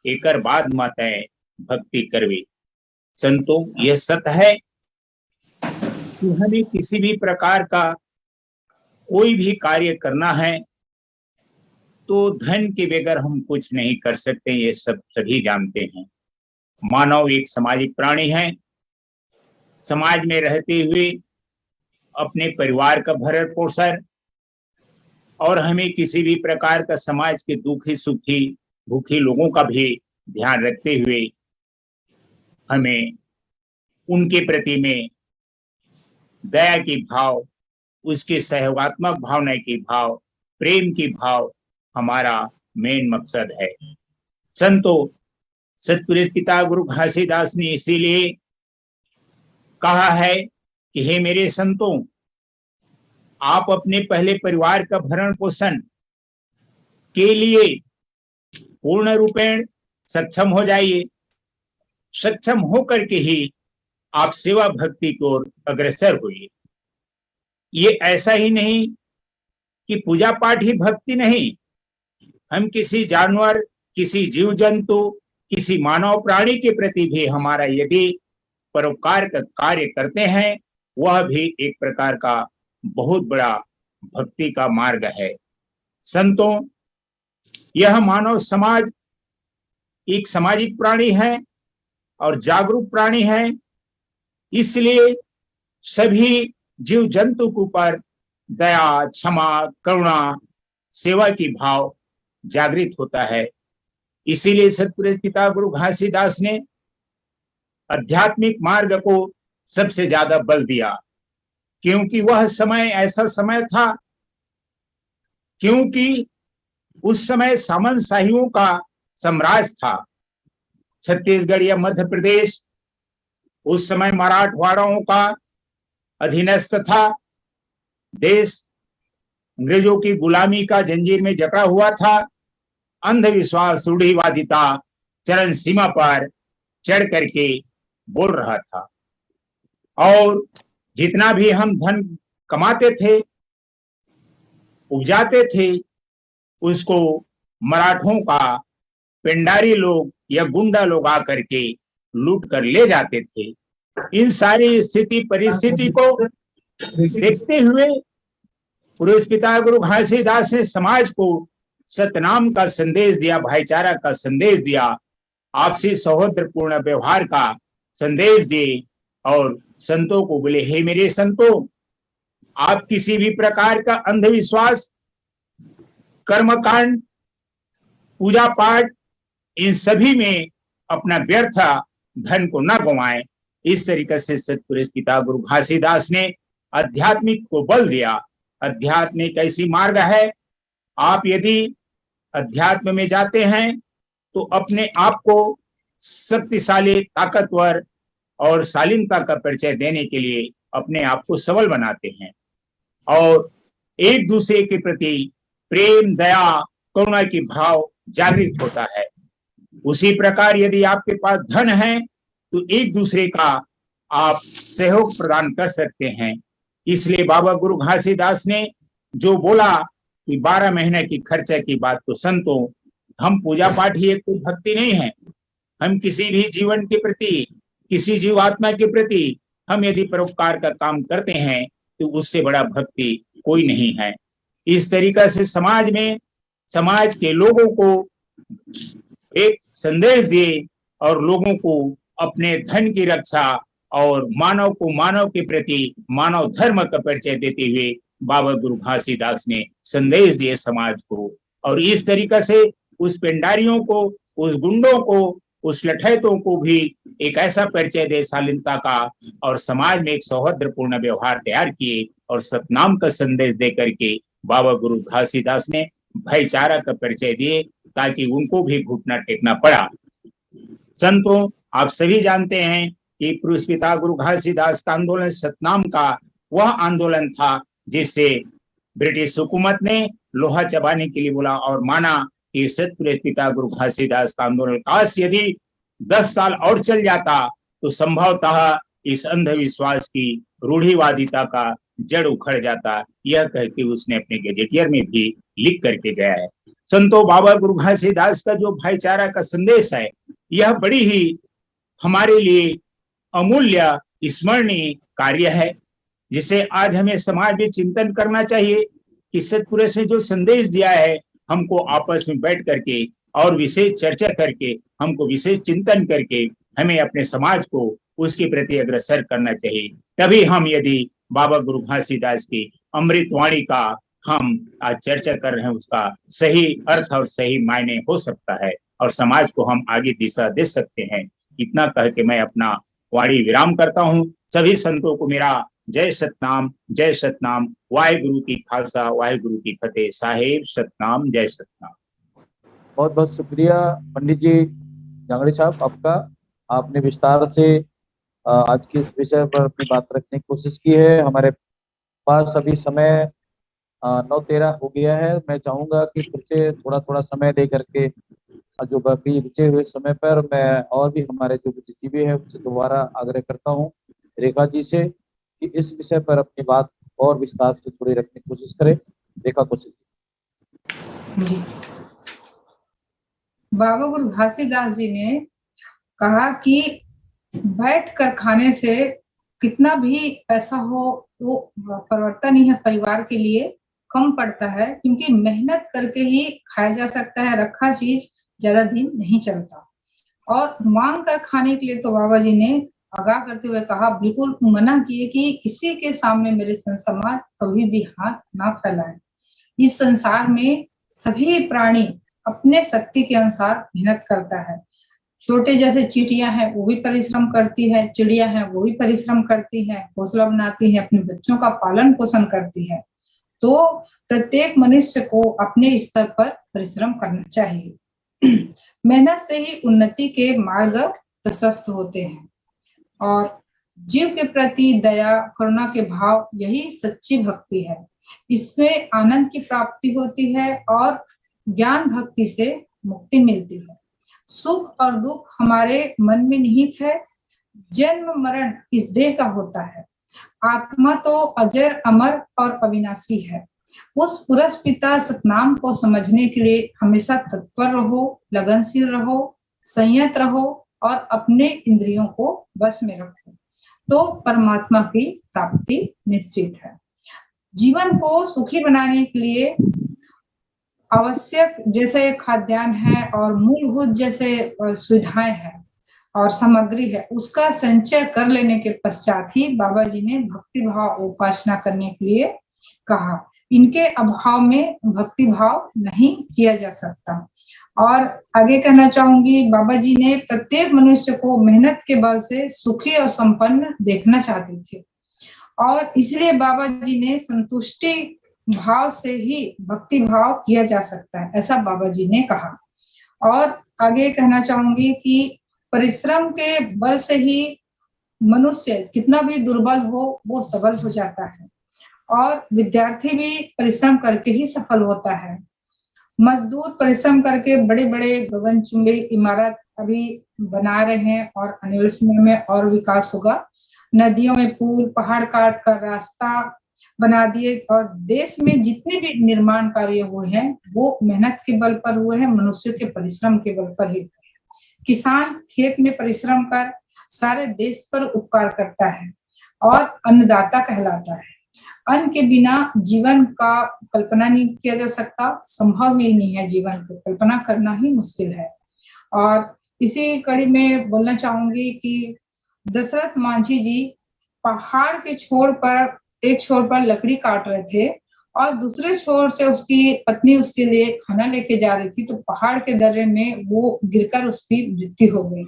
एकर बाद माताएं भक्ति करवे। संतों, यह सत्य है कि हमें किसी भी प्रकार का कोई भी कार्य करना है तो धन के बगैर हम कुछ नहीं कर सकते, ये सब सभी जानते हैं। मानव एक सामाजिक प्राणी है। समाज में रहते हुए अपने परिवार का भरण पोषण और हमें किसी भी प्रकार का समाज के दुखी सुखी भूखे लोगों का भी ध्यान रखते हुए हमें उनके प्रति में दया की भाव, उसके सहयोगात्मक भावना की भाव, प्रेम की भाव हमारा मेन मकसद है। संतों, सतपुरुष पिता गुरु घासीदास ने इसीलिए कहा है कि हे मेरे संतों, आप अपने पहले परिवार का भरण पोषण के लिए पूर्ण रूपेण सक्षम हो जाइए। सक्षम होकर के ही आप सेवा भक्ति की ओर अग्रसर होइए। ये ऐसा ही नहीं कि पूजा पाठ ही भक्ति नहीं, हम किसी जानवर, किसी जीव जंतु, किसी मानव प्राणी के प्रति भी हमारा यदि परोपकार का कार्य करते हैं, वह भी एक प्रकार का बहुत बड़ा भक्ति का मार्ग है। संतों, यह मानव समाज एक सामाजिक प्राणी है और जागरूक प्राणी है, इसलिए सभी जीव जंतु के ऊपर दया, क्षमा, करुणा, सेवा की भाव जागृत होता है। इसीलिए सतपुरुष पिता गुरु घासीदास ने आध्यात्मिक मार्ग को सबसे ज्यादा बल दिया, क्योंकि वह समय ऐसा समय था, क्योंकि उस समय सामंतशाहियों का साम्राज्य था। छत्तीसगढ़ या मध्य प्रदेश उस समय मराठवाड़ों का अधीनस्थ था। देश अंग्रेजों की गुलामी का जंजीर में जकड़ा हुआ था। अंधविश्वास, रूढ़िवादिता चरम सीमा पर चढ़ करके बोल रहा था और जितना भी हम धन कमाते थे, उपजाते थे, उसको मराठों का पेंडारी लोग या गुंडा लोग आकर के लूट कर ले जाते थे। इन सारी स्थिति परिस्थिति को देखते हुए पुरुष पिता गुरु घासीदास ने समाज को सतनाम का संदेश दिया, भाईचारा का संदेश दिया, आपसी सौहार्दपूर्ण व्यवहार का संदेश दिए और संतों को बोले, हे मेरे संतों, आप किसी भी प्रकार का अंधविश्वास, कर्मकांड, पूजा पाठ, इन सभी में अपना व्यर्थ धन को न गंवाएं। इस तरीके से सतपुरुष पिता गुरु घासीदास ने आध्यात्मिक को बल दिया। अध्यात्म एक ऐसी मार्ग है, आप यदि अध्यात्म में जाते हैं तो अपने आप को शक्तिशाली, ताकतवर और शालीनता का परिचय देने के लिए अपने आप को सबल बनाते हैं और एक दूसरे के प्रति प्रेम, दया, करुणा की भाव जागृत होता है। उसी प्रकार यदि आपके पास धन है तो एक दूसरे का आप सहयोग प्रदान कर सकते हैं। इसलिए बाबा गुरु घासीदास ने जो बोला कि 12 महीने की खर्चा की बात, तो संतों, हम पूजा पाठ ही एक कोई भक्ति नहीं है। हम किसी भी जीवन के प्रति, किसी जीवात्मा के प्रति हम यदि परोपकार का काम करते हैं तो उससे बड़ा भक्ति कोई नहीं है। इस तरीका से समाज में, समाज के लोगों को एक संदेश दिए और लोगों को अपने धन की रक्षा और मानव को मानव के प्रति मानव धर्म का परिचय देते हुए बाबा गुरु घासीदास ने संदेश दिए समाज को। और इस तरीका से उस पेंडारियों को, उस गुंडों को, उस लठैतों को भी एक ऐसा परिचय दे शालीनता का और समाज में एक सौहार्दपूर्ण व्यवहार तैयार किए और सतनाम का संदेश दे करके बाबा गुरु घासीदास ने भाईचारा का परिचय दिए ताकि उनको भी घुटना टेकना पड़ा। संतों, आप सभी जानते हैं कि पुरुष पिता गुरु घासीदास का आंदोलन सतनाम का वह आंदोलन था जिससे ब्रिटिश हुकूमत ने लोहा चबाने के लिए बोला और माना कि सतपुरुष पिता गुरु घासीदास का आंदोलन काश यदि 10 साल और चल जाता तो संभवतः इस अंधविश्वास की, रूढ़िवादिता का जड़ उखड़ जाता, यह कह के उसने अपने गजेटियर में भी लिख करके गया है। संतो बाबा गुरु घासीदास का जो भाईचारा का संदेश है, यह बड़ी ही हमारे लिए अमूल्य स्मरणीय कार्य है, जिसे आज हमें समाज में चिंतन करना चाहिए कि सतपुरुष ने जो संदेश दिया है, हमको आपस में बैठ करके और विशेष चर्चा करके, हमको विशेष चिंतन करके हमें अपने समाज को उसके प्रति अग्रसर करना चाहिए। तभी हम, यदि बाबा गुरु घासीदास की अमृतवाणी का हम आज चर्चा कर रहे हैं, उसका सही अर्थ और सही मायने हो सकता है और समाज को हम आगे दिशा दे सकते हैं। इतना कह के मैं अपना वाणी विराम करता हूँ। सभी संतों को मेरा जय सतनाम, जय सतनाम। वाहिगुरु की खालसा, वाहिगुरु की फतेह। साहेब सतनाम, जय सतनाम। बहुत बहुत शुक्रिया पंडित जी जांगड़ी साहब आपका। आपने विस्तार से आज के इस विषय पर अपनी बात रखने की कोशिश की है। हमारे पास अभी समय 9:13 हो गया है। मैं चाहूंगा कि फिर से थोड़ा थोड़ा समय दे करके जो बाकी बचे हुए समय पर मैं और भी हमारे जो बुद्धिजीवी है उनसे दोबारा आग्रह करता हूं, रेखा जी से, कि इस विषय पर अपनी बात और विस्तार से थोड़ी रखने की कोशिश करें। रेखा कोशिश। बाबा गुरु घासीदास जी ने कहा कि बैठकर खाने से कितना भी पैसा हो वो परिवर्तन ही है, परिवार के लिए कम पड़ता है, क्योंकि मेहनत करके ही खाया जा सकता है। रखा चीज ज्यादा दिन नहीं चलता। और मांग कर खाने के लिए तो बाबा जी ने आगाह करते हुए कहा, बिल्कुल मना किए कि किसी के सामने मेरे समाज कभी भी हाथ ना फैलाए। इस संसार में सभी प्राणी अपने शक्ति के अनुसार मेहनत करता है। छोटे जैसे चींटियां हैं वो भी परिश्रम करती है, चिड़िया है वो भी परिश्रम करती है, घोंसला बनाती है, अपने बच्चों का पालन पोषण करती है। तो प्रत्येक मनुष्य को अपने स्तर पर परिश्रम करना चाहिए। मेहनत से ही उन्नति के मार्ग प्रशस्त होते हैं और जीव के प्रति दया करुणा के भाव, यही सच्ची भक्ति है। इसमें आनंद की प्राप्ति होती है और ज्ञान भक्ति से मुक्ति मिलती है। सुख और दुख हमारे मन में निहित है। जन्म मरण इस देह का होता है। आत्मा तो अजर अमर और अविनाशी है। उस पुरुष पिता सतनाम को समझने के लिए हमेशा तत्पर रहो, लगनशील रहो, संयत रहो और अपने इंद्रियों को बस में रखो, तो परमात्मा की प्राप्ति निश्चित है। जीवन को सुखी बनाने के लिए आवश्यक जैसे खाद्यान्न है और मूलभूत जैसे सुविधाएं हैं और सामग्री है, उसका संचय कर लेने के पश्चात ही बाबा जी ने भक्ति भाव उपासना करने के लिए कहा। इनके अभाव में भक्ति भाव नहीं किया जा सकता। और आगे कहना चाहूंगी, बाबा जी ने प्रत्येक मनुष्य को मेहनत के बल से सुखी और संपन्न देखना चाहते थे और इसलिए बाबा जी ने संतुष्टि भाव से ही भक्ति भाव किया जा सकता है, ऐसा बाबा जी ने कहा। और आगे कहना चाहूंगी कि परिश्रम के बल से ही मनुष्य कितना भी दुर्बल हो वो सबल हो जाता है और विद्यार्थी भी परिश्रम करके ही सफल होता है। मजदूर परिश्रम करके बड़े बड़े गगनचुंबी इमारत अभी बना रहे हैं और आने वाले समय में और विकास होगा। नदियों में पुल, पहाड़ काट कर रास्ता बना दिए और देश में जितने भी निर्माण कार्य हुए हैं वो मेहनत के बल पर हुए हैं, मनुष्य के परिश्रम के बल पर ही। किसान खेत में परिश्रम कर सारे देश पर उपकार करता है और अन्नदाता कहलाता है। अन्न के बिना जीवन का कल्पना नहीं किया जा सकता, संभव ही नहीं है, जीवन को कल्पना करना ही मुश्किल है। और इसी कड़ी में बोलना चाहूंगी कि दशरथ मांझी जी पहाड़ के एक छोर पर लकड़ी काट रहे थे और दूसरे छोर से उसकी पत्नी उसके लिए खाना लेके जा रही थी, तो पहाड़ के दर्रे में वो गिरकर उसकी मृत्यु हो गई।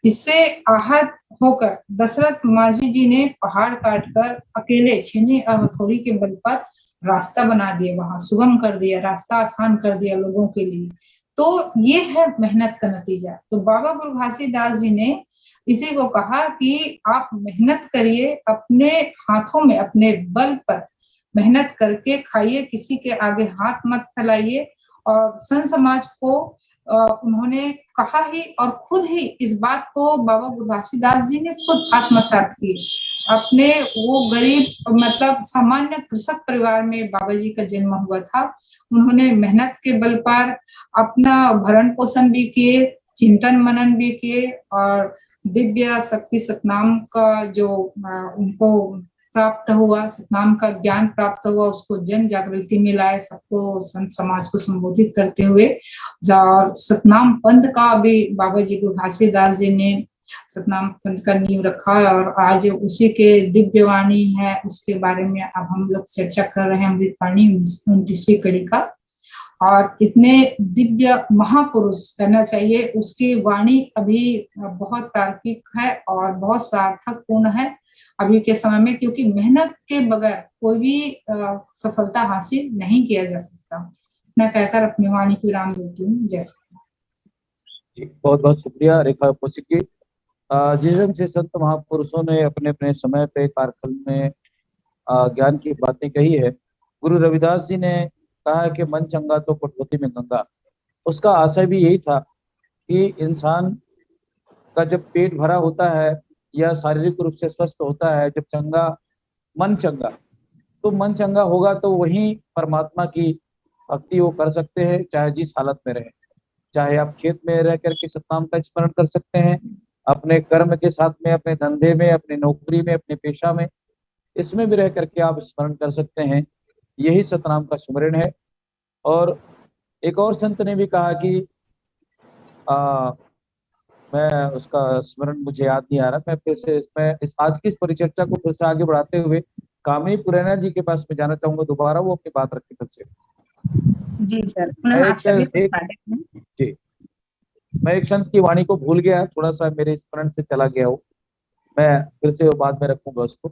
इससे आहत होकर दशरथ मांझी जी ने पहाड़ काटकर अकेले छीनी और हथौड़ी के बल पर रास्ता बना दिया, वहां सुगम कर दिया, रास्ता आसान कर दिया लोगों के लिए। तो ये है मेहनत का नतीजा। तो बाबा गुरु घासीदास जी ने इसी को कहा कि आप मेहनत करिए, अपने हाथों में अपने बल पर मेहनत करके खाइए, किसी के आगे हाथ मत फैलाइए और संत समाज को उन्होंने कहा ही और खुद ही इस बात को बाबा गुरु घासीदास जी ने खुद आत्मसात की। अपने वो गरीब मतलब सामान्य कृषक परिवार में बाबा जी का जन्म हुआ था। उन्होंने मेहनत के बल पर अपना भरण पोषण भी किए, चिंतन मनन भी किए और दिव्य शक्ति सतनाम का जो उनको प्राप्त हुआ, सतनाम का ज्ञान प्राप्त हुआ, उसको जन जागृति में लाए, सबको संत समाज को संबोधित करते हुए। और सतनाम पंथ का भी बाबा जी गुरु घासीदास जी ने सतनाम पंथ का नींव रखा और आज उसी के दिव्य वाणी है, उसके बारे में अब हम लोग चर्चा कर रहे हैं। अमृतवाणी 29वीं कड़ी का। और इतने दिव्य महापुरुष कहना चाहिए, उसकी वाणी अभी बहुत तार्किक है और बहुत सार्थक पूर्ण है अभी के समय में, क्योंकि मेहनत के बगैर कोई भी सफलता हासिल नहीं किया जा सकता। मैं कहकर अपनी वाणी की विराम देती हूँ। जय श्री राम। बहुत बहुत शुक्रिया रेखा कौशिक जी। जिस ढंग से संत महापुरुषों ने अपने अपने समय पे कार्यकाल में ज्ञान की बातें कही है, गुरु रविदास जी ने कहा है कि मन चंगा तो कठौती में गंगा। उसका आशय भी यही था कि इंसान का जब पेट भरा होता है या शारीरिक रूप से स्वस्थ होता है, जब मन चंगा, तो मन चंगा होगा तो वही परमात्मा की भक्ति वो कर सकते हैं, चाहे जिस हालत में रहे। चाहे आप खेत में रह करके सतनाम का स्मरण कर सकते हैं, अपने कर्म के साथ में, अपने धंधे में, अपनी नौकरी में, अपने पेशा में, इसमें भी रह करके आप स्मरण कर सकते हैं। यही सतनाम का सुमरण है। और एक और संत ने भी कहा कि मैं उसका स्मरण मुझे याद नहीं आ रहा, मैं फिर से इस आज की इस परिचर्चा को फिर से आगे बढ़ाते हुए कामिनी पुरैना जी के पास में जाना चाहूंगा दोबारा, वो अपनी बात रखें फिर से। जी सर, आप सभी जी, मैं एक संत की वाणी को भूल गया, थोड़ा सा मेरे स्मरण से चला गया हो, मैं फिर से बाद में रखूंगा उसको।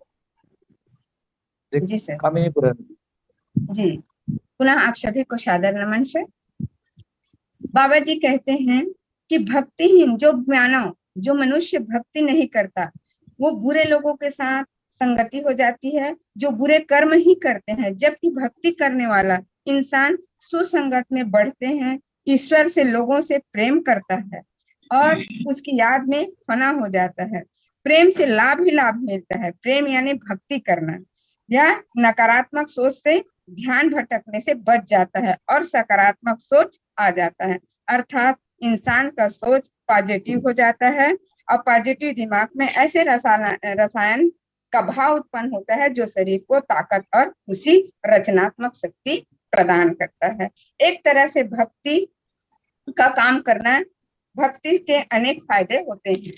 जी सर। कामिनी पुरैना जी, पुनः आप सभी को सादर नमन सर। बाबा जी कहते हैं कि भक्तिहीन जो मानव, जो मनुष्य भक्ति नहीं करता, वो बुरे लोगों के साथ संगति हो जाती है, जो बुरे कर्म ही करते हैं। जबकि भक्ति करने वाला इंसान सुसंगत में बढ़ते हैं, ईश्वर से, लोगों से प्रेम करता है और उसकी याद में फना हो जाता है। प्रेम से लाभ ही लाभ मिलता है। प्रेम यानी भक्ति करना। यह नकारात्मक सोच से, ध्यान भटकने से बच जाता है और सकारात्मक सोच आ जाता है। अर्थात इंसान का सोच पॉजिटिव हो जाता है और पॉजिटिव दिमाग में ऐसे रसायन का भाव उत्पन्न होता है जो शरीर को ताकत और खुशी, रचनात्मक शक्ति प्रदान करता है। एक तरह से भक्ति का काम करना, भक्ति के अनेक फायदे होते हैं।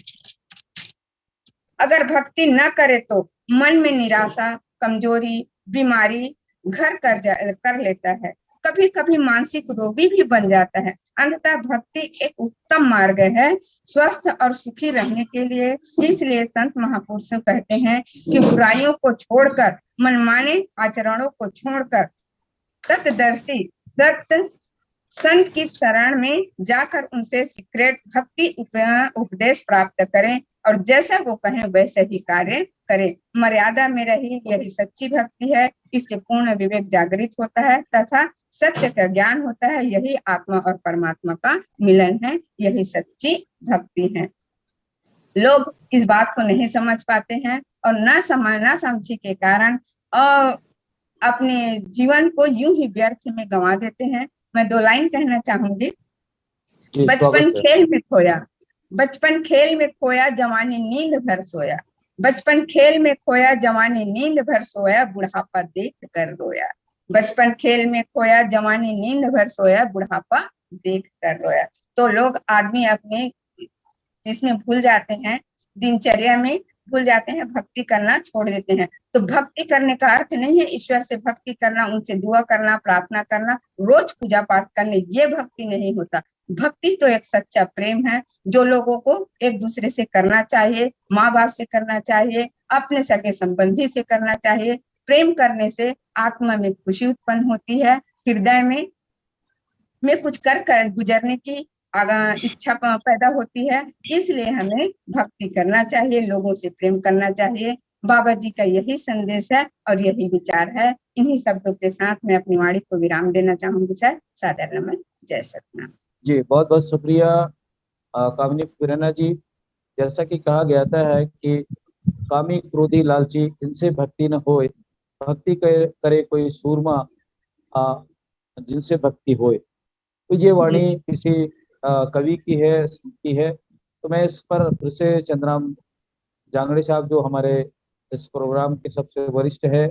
अगर भक्ति न करे तो मन में निराशा, कमजोरी, बीमारी घर कर लेता है। कभी कभी मानसिक रोगी भी बन जाता है। अंततः भक्ति एक उत्तम मार्ग है स्वस्थ और सुखी रहने के लिए। इसलिए संत महापुरुष कहते हैं कि बुराइयों को छोड़कर, मनमाने आचरणों को छोड़कर सतदर्शी सत्य संत की शरण में जाकर उनसे सीक्रेट भक्ति उपदेश प्राप्त करें और जैसा वो कहें वैसे ही कार्य करें। मर्यादा में रही, यही सच्ची भक्ति है। इससे पूर्ण विवेक जागृत होता है तथा सत्य का ज्ञान होता है। यही आत्मा और परमात्मा का मिलन है, यही सच्ची भक्ति है। लोग इस बात को नहीं समझ पाते हैं और ना समझी के कारण अपने जीवन को यूं ही व्यर्थ में गंवा देते हैं। मैं 2 लाइन कहना चाहूंगी। बचपन खेल में खोया, जवानी नींद भर सोया। बचपन खेल में खोया, जवानी नींद भर सोया, बुढ़ापा देख कर रोया। बचपन खेल में खोया, जवानी नींद भर सोया, बुढ़ापा देख कर रोया। तो लोग आदमी अपने इसमें भूल जाते हैं, दिनचर्या में भूल जाते हैं, भक्ति करना छोड़ देते हैं। तो भक्ति करने का अर्थ नहीं है ईश्वर से भक्ति करना, उनसे दुआ करना, प्रार्थना करना, रोज पूजा पाठ करने, ये भक्ति नहीं होता। भक्ति तो एक सच्चा प्रेम है जो लोगों को एक दूसरे से करना चाहिए, माँ बाप से करना चाहिए, अपने सगे संबंधी से करना चाहिए। प्रेम करने से आत्मा में खुशी उत्पन्न होती है, हृदय में कुछ कर गुजरने की इच्छा पैदा होती है। इसलिए हमें भक्ति करना चाहिए, लोगों से प्रेम करना चाहिए। बाबा जी का यही संदेश है और यही विचार है। इन्हीं शब्दों के साथ मैं अपनी वाणी को विराम देना चाहूंगी सर। सादर नमन। जय सतनाम। जी, बहुत बहुत शुक्रिया कामिनी प्रेरणा जी। जैसा कि कहा गया है कि कामी क्रोधी लालची इनसे भक्ति न होए, भक्ति करे कोई सूरमा जिनसे भक्ति होए। तो ये वाणी जी किसी कवि की है, संत की है। तो मैं इस पर फिर से चंद्राम जांगड़े साहब, जो हमारे इस प्रोग्राम के सबसे वरिष्ठ है,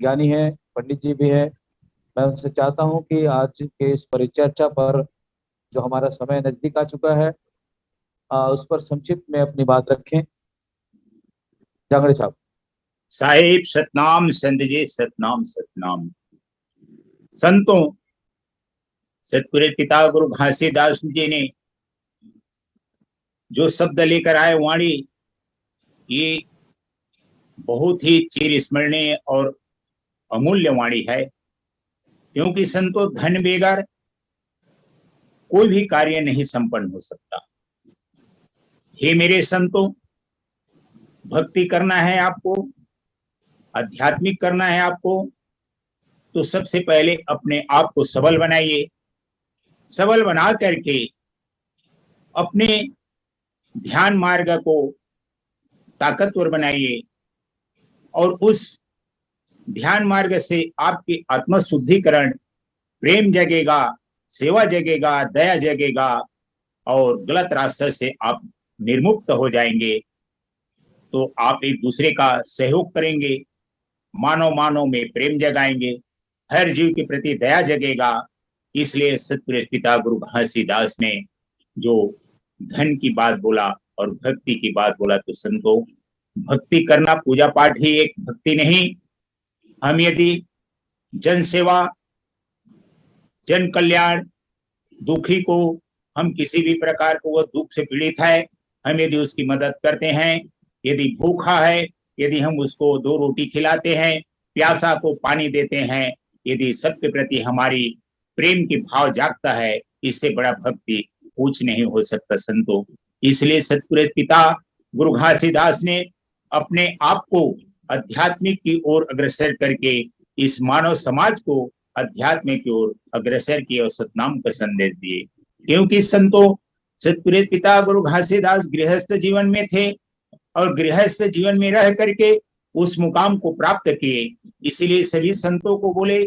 ज्ञानी है, पंडित जी भी है, मैं उनसे चाहता हूं कि आज के इस परिचर्चा पर जो हमारा समय नजदीक आ चुका है, उस पर संक्षिप्त में अपनी बात रखें। जांगड़े साहब। साहिब सतनाम संत जी, सतनाम सतनाम। संतों, सतपुरे पिता गुरु घासीदास जी ने जो शब्द लेकर आए वाणी, ये बहुत ही चिर स्मरणीय और अमूल्य वाणी है। क्योंकि संतों, धन बेगर कोई भी कार्य नहीं संपन्न हो सकता। हे मेरे संतों, भक्ति करना है आपको, आध्यात्मिक करना है आपको, तो सबसे पहले अपने आप को सबल बनाइए। सबल बना करके अपने ध्यान मार्ग को ताकतवर बनाइए, और उस ध्यान मार्ग से आपकी आत्म शुद्धिकरण, प्रेम जगेगा, सेवा जगेगा, दया जगेगा, और गलत रास्ते से आप निर्मुक्त हो जाएंगे। तो आप एक दूसरे का सहयोग करेंगे, मानव मानव में प्रेम जगाएंगे, हर जीव के प्रति दया जगेगा। इसलिए सतपुरुष पिता गुरु घासीदास ने जो धन की बात बोला और भक्ति की बात बोला, तो संतों, भक्ति करना, पूजा पाठ ही एक भक्ति नहीं। हम यदि जन सेवा, जन कल्याण, दुखी को, हम किसी भी प्रकार को, वो दुख से पीड़ित है, हम यदि उसकी मदद करते हैं, यदि भूखा है, यदि हम उसको 2 रोटी खिलाते हैं, प्यासा को पानी देते हैं, यदि सबके प्रति हमारी प्रेम की भाव जागता है, इससे बड़ा भक्ति कुछ नहीं हो सकता संतों। इसलिए सतपुरुष पिता गुरु घासीदास ने अपने आप को आध्यात्मिक की ओर अग्रसर करके इस मानव समाज को अध्यात्म की ओर अग्रसर किए और सतनाम का संदेश दिए। क्योंकि संतों, सतपुरुष पिता गुरु घासीदास गृहस्थ जीवन में थे, और गृहस्थ जीवन में रह करके उस मुकाम को प्राप्त किए। इसीलिए सभी संतों को बोले,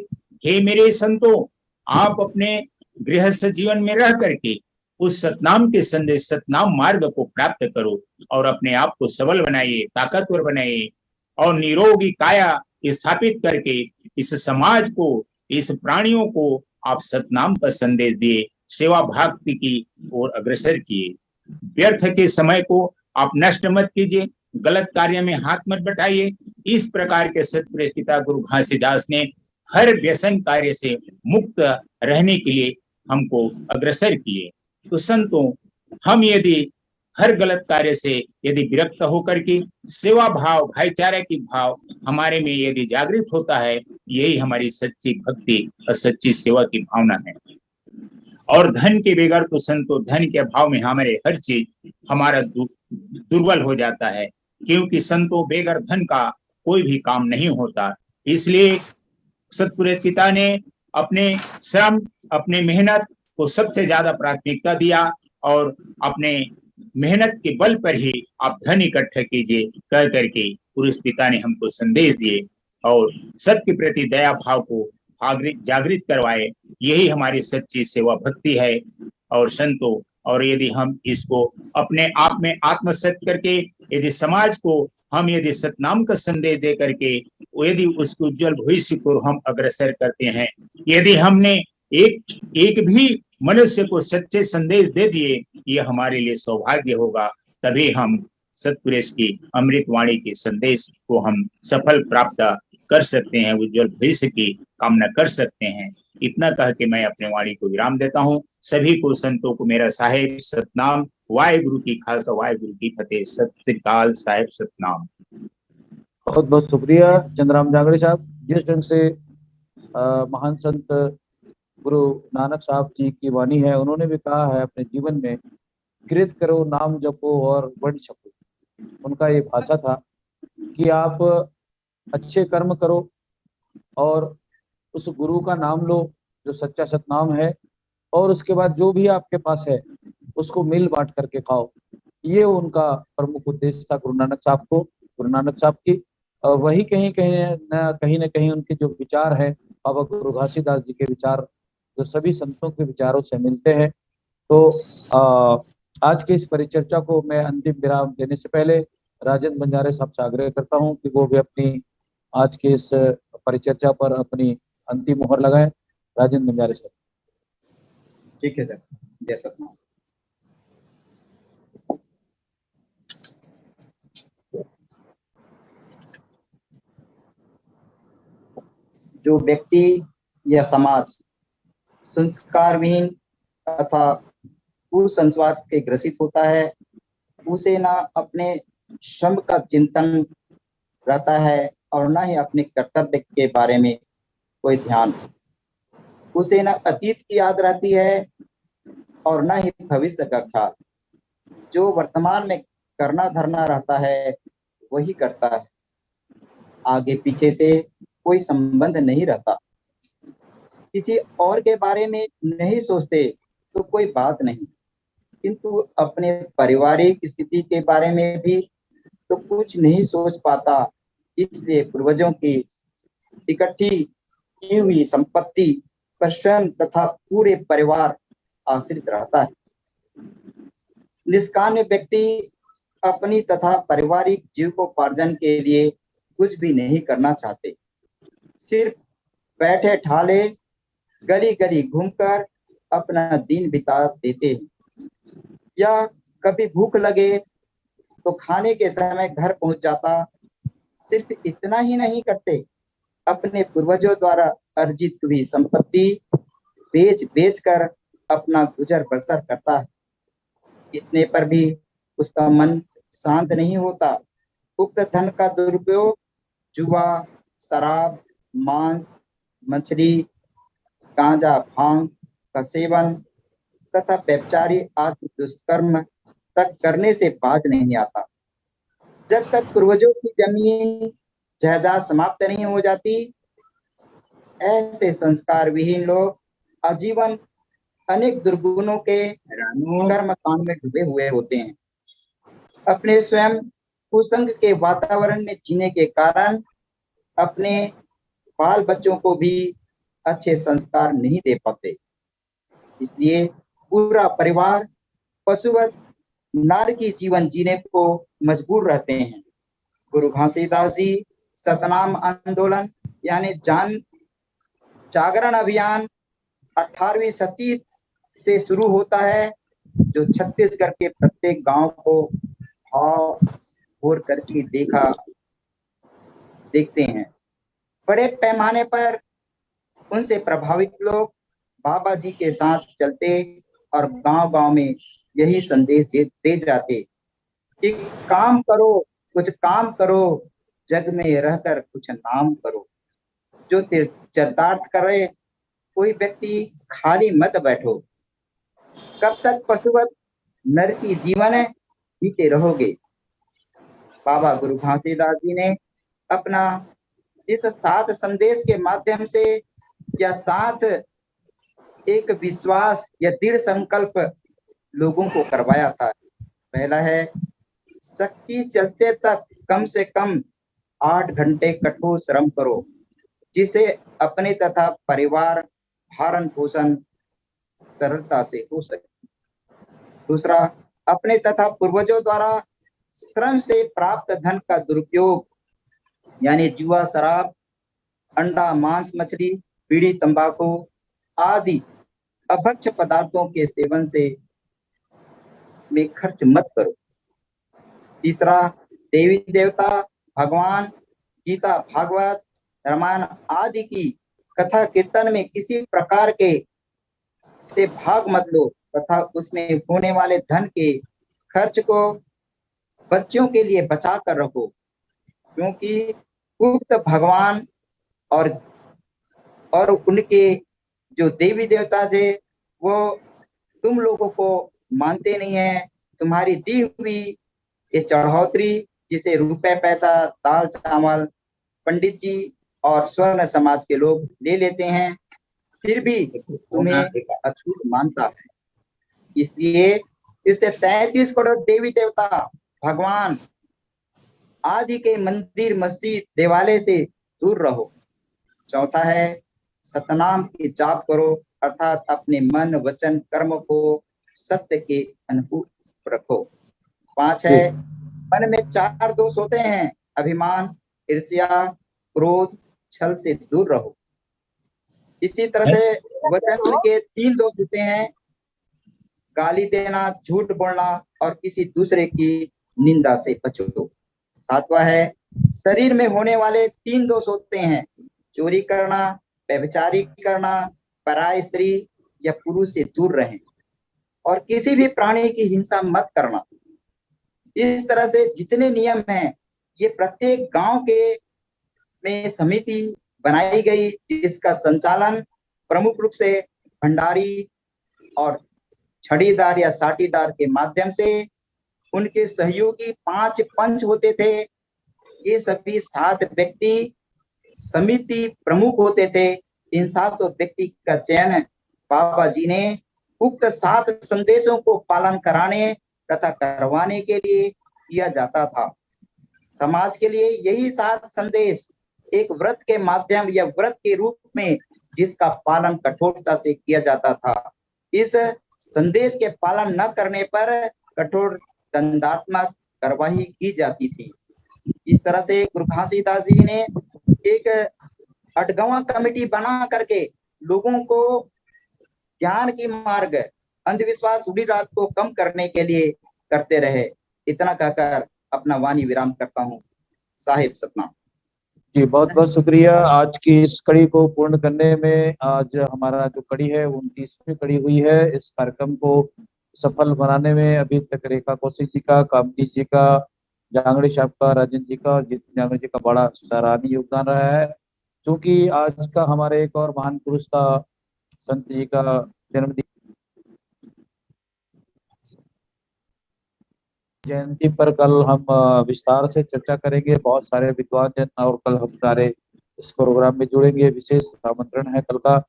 हे मेरे संतों, आप अपने गृहस्थ जीवन में रह करके उस सतनाम के संदेश, सतनाम मार्ग को प्राप्त करो, और अपने आप को सबल बनाइए, ताकतवर बनाइए, और निरोगी काया स्थापित करके इस समाज को, इस प्राणियों को आप सतनाम का संदेश दिए, सेवा भक्ति की ओर अग्रसर किए। व्यर्थ के समय को आप नष्ट मत कीजिए, गलत कार्य में हाथ मत बटाइए। इस प्रकार के सतपुरुष पिता गुरु घासीदास ने हर व्यसन कार्य से मुक्त रहने के लिए हमको अग्रसर किए। तो संतों, हम यदि हर गलत कार्य से यदि विरक्त होकर के सेवा भाव, भाईचारे की भाव हमारे में यदि जागृत होता है, यही हमारी सच्ची भक्ति और सच्ची सेवा की भावना है। और धन के बगैर तो संतों, धन के अभाव में हमारे हर चीज हमारा दुर्बल हो जाता है। क्योंकि संतों, बेगर धन का कोई भी काम नहीं होता। इसलिए सतपुरुष पिता ने अपने श्रम, अपने मेहनत को सबसे ज्यादा प्राथमिकता दिया, और अपने मेहनत के बल पर ही आप धन इकट्ठा कीजिए कह करके पुरुष पिता ने हमको संदेश दिए, और सबके प्रति दया भाव को जागृत करवाए। यही हमारी सच्ची सेवा भक्ति है। और संतों, और यदि हम इसको अपने आप में आत्मसात करके यदि समाज को हम यदि सतनाम का संदेश दे करके यदि उसके उज्जवल भविष्य को हम अग्रसर करते हैं, यदि हमने एक भी मनुष्य को सच्चे संदेश दे दिए, ये हमारे लिए सौभाग्य होगा। तभी हम सतपुरुष की अमृत वाणी के संदेश को हम सफल प्राप्त कर सकते हैं, उज्जवल भविष्य की कामना कर सकते हैं। इतना कह के मैं अपने वाणी को विराम देता हूँ। सभी को, संतों को मेरा साहेब सतनाम। वाहिगुरु की खालसा, वाहिगुरु की फतेह। सत श्री अकाल। साहेब सतनाम। बहुत बहुत शुक्रिया चंद्राम जांगड़े साहब। जिस ढंग से महान संत गुरु नानक साहब जी की वाणी है, उन्होंने भी कहा है अपने जीवन में, कृत करो, नाम जपो और बढ़ छको। उनका ये भाषा था कि आप अच्छे कर्म करो और उस गुरु का नाम लो जो सच्चा सतनाम है, और उसके बाद जो भी आपके पास है उसको मिल बांट करके खाओ। ये उनका प्रमुख उद्देश्य था गुरु नानक साहब की। वही कहीं न कहीं उनके जो विचार है, बाबा गुरु घासीदास जी के विचार, जो सभी संतों के विचारों से मिलते हैं। तो आज की इस परिचर्चा को मैं अंतिम विराम देने से पहले राजेंद्र बंजारे साहब से आग्रह करता हूं कि वो भी अपनी आज की इस परिचर्चा पर अपनी अंतिम मोहर लगाएं। राजेंद्र बंजारे साहब। ठीक है सर, जय सतनाम। जो व्यक्ति या समाज संस्कारहीन तथा कुसंस्कार के ग्रसित होता है, उसे ना अपने श्रम का चिंतन रहता है और ना ही अपने कर्तव्य के बारे में कोई ध्यान। उसे ना अतीत की याद रहती है और ना ही भविष्य का ख्याल। जो वर्तमान में करना धरना रहता है वही करता है, आगे पीछे से कोई संबंध नहीं रहता। किसी और के बारे में नहीं सोचते तो कोई बात नहीं, किंतु अपने पारिवारिक स्थिति के बारे में भी तो कुछ नहीं सोच पाता। इसलिए पूर्वजों की इकट्ठी की हुई संपत्ति पर स्वयं तथा पूरे परिवार आश्रित रहता है। निष्काम व्यक्ति अपनी तथा पारिवारिक जीविकोपार्जन के लिए कुछ भी नहीं करना चाहते, सिर्फ बैठे ठाले गली गली घूमकर अपना दिन बिता देते हैं, या कभी भूख लगे तो खाने के समय घर पहुंच जाता। सिर्फ इतना ही नहीं करते, अपने पूर्वजों द्वारा अर्जित हुई संपत्ति बेच बेच कर अपना गुजर बसर करता है। इतने पर भी उसका मन शांत नहीं होता। उक्त धन का दुरुपयोग जुआ, शराब, मांस, मछली, गांजा, भांग का सेवन तथा व्यभिचारी आदि दुष्कर्म तक करने से बाज नहीं आता। जब तक पूर्वजों की जमीन जायदाद समाप्त नहीं हो जाती, ऐसे संस्कार विहीन लोग आजीवन अनेक दुर्गुणों के कर्म कांड में डूबे हुए होते हैं। अपने स्वयं कुसंग के वातावरण में जीने के कारण अपने बाल बच्चों को भी अच्छे संस्कार नहीं दे पाते। इसलिए पूरा परिवार पशुवत नारकी जीवन जीने को मजबूर रहते हैं। गुरु घासीदास जी सतनाम आंदोलन यानी जागरण अभियान 18वीं सदी से शुरू होता है, जो छत्तीसगढ़ के प्रत्येक गांव को भाव घोर करके देखते हैं। बड़े पैमाने पर उनसे प्रभावित लोग बाबा जी के साथ चलते और गांव-गांव में यही संदेश दे जाते कि काम करो, कुछ काम करो, जग में रहकर कुछ नाम करो। जो चरितार्थ करे, कोई व्यक्ति खाली मत बैठो। कब तक पशुवत नरकी जीवन जीते रहोगे। बाबा गुरु घासीदास जी ने अपना इस सात संदेश के माध्यम से या साथ एक विश्वास या दृढ़ संकल्प लोगों को करवाया था। पहला है, शक्ति चलते तक कम से कम 8 घंटे कठोर श्रम करो, जिसे अपने तथा परिवार भरण पोषण सरलता से हो सके। दूसरा, अपने तथा पूर्वजों द्वारा श्रम से प्राप्त धन का दुरुपयोग यानी जुआ, शराब, अंडा, मांस, मछली, बीड़ी, तंबाकू आदि अभक्ष्य पदार्थों के सेवन से में खर्च मत करो। तीसरा, देवी देवता, भगवान, गीता, भागवत, रामायण आदि की कथा कीर्तन में किसी प्रकार के से भाग मत लो तथा उसमें होने वाले धन के खर्च को बच्चों के लिए बचा कर रखो, क्योंकि उक्त भगवान और उनके जो देवी देवता थे वो तुम लोगों को मानते नहीं है। तुम्हारी दी हुई ये चढ़ौतरी, जिसे रुपए पैसा, दाल चावल पंडित जी और स्वर्ण समाज के लोग ले लेते हैं, फिर भी तुम्हें अछूत मानता है। इसलिए इससे 33 करोड़ देवी देवता भगवान आदि के मंदिर मस्जिद देवालय से दूर रहो। चौथा है सतनाम की जाप करो, अर्थात अपने मन वचन कर्म को सत्य के अनुरूप रखो। 5 है मन में 4 दोष होते हैं, अभिमान, ईर्ष्या, क्रोध, छल से दूर रहो। इसी तरह से वचन के 3 दोष होते हैं, गाली देना, झूठ बोलना और किसी दूसरे की निंदा से बचो। 7वां है शरीर में होने वाले 3 दोष होते हैं, चोरी करना, व्यभिचारी करना, पराय स्त्री या पुरुष से दूर रहें और किसी भी प्राणी की हिंसा मत करना। इस तरह से जितने नियम हैं ये प्रत्येक गांव के में समिति बनाई गई, जिसका संचालन प्रमुख रूप से भंडारी और छड़ीदार या साटीदार के माध्यम से, उनके सहयोगी 5 पंच होते थे। ये सभी 7 व्यक्ति समिति प्रमुख होते थे। इन 7 व्यक्ति का चयन बाबा जी ने उक्त 7 संदेशों को पालन कराने तथा करवाने के लिए किया जाता था। समाज के लिए यही 7 संदेश एक व्रत के माध्यम या व्रत के रूप में, जिसका पालन कठोरता से किया जाता था। इस संदेश के पालन न करने पर कठोर दंडात्मक कार्रवाई की जाती थी। इस तरह से गुरु घासीदास जी ने एक अटगवा कमेटी बना करके लोगों को ज्ञान की मार्ग, अंधविश्वास, रूढ़िवाद को कम करने के लिए करते रहे। इतना कहकर अपना वाणी विराम करता हूँ। साहिब सतनाम। जी, बहुत बहुत शुक्रिया। आज की इस कड़ी को पूर्ण करने में आज हमारा जो कड़ी है 29वीं कड़ी हुई है। इस कार्यक्रम को सफल बनाने में अभी तक रेखा कौशिक जी का, कामनी जी का, जांगड़ी साहब का, राजन जी का और जितिन जांगड़ी जी का बड़ा सराहनीय योगदान रहा है। क्योंकि आज का हमारे एक और महान पुरुष का, संत जी का जन्मदिन, जयंती पर कल हम विस्तार से चर्चा करेंगे। बहुत सारे विद्वान जन और कल हम सारे इस प्रोग्राम में जुड़ेंगे। विशेष आमंत्रण है कल का,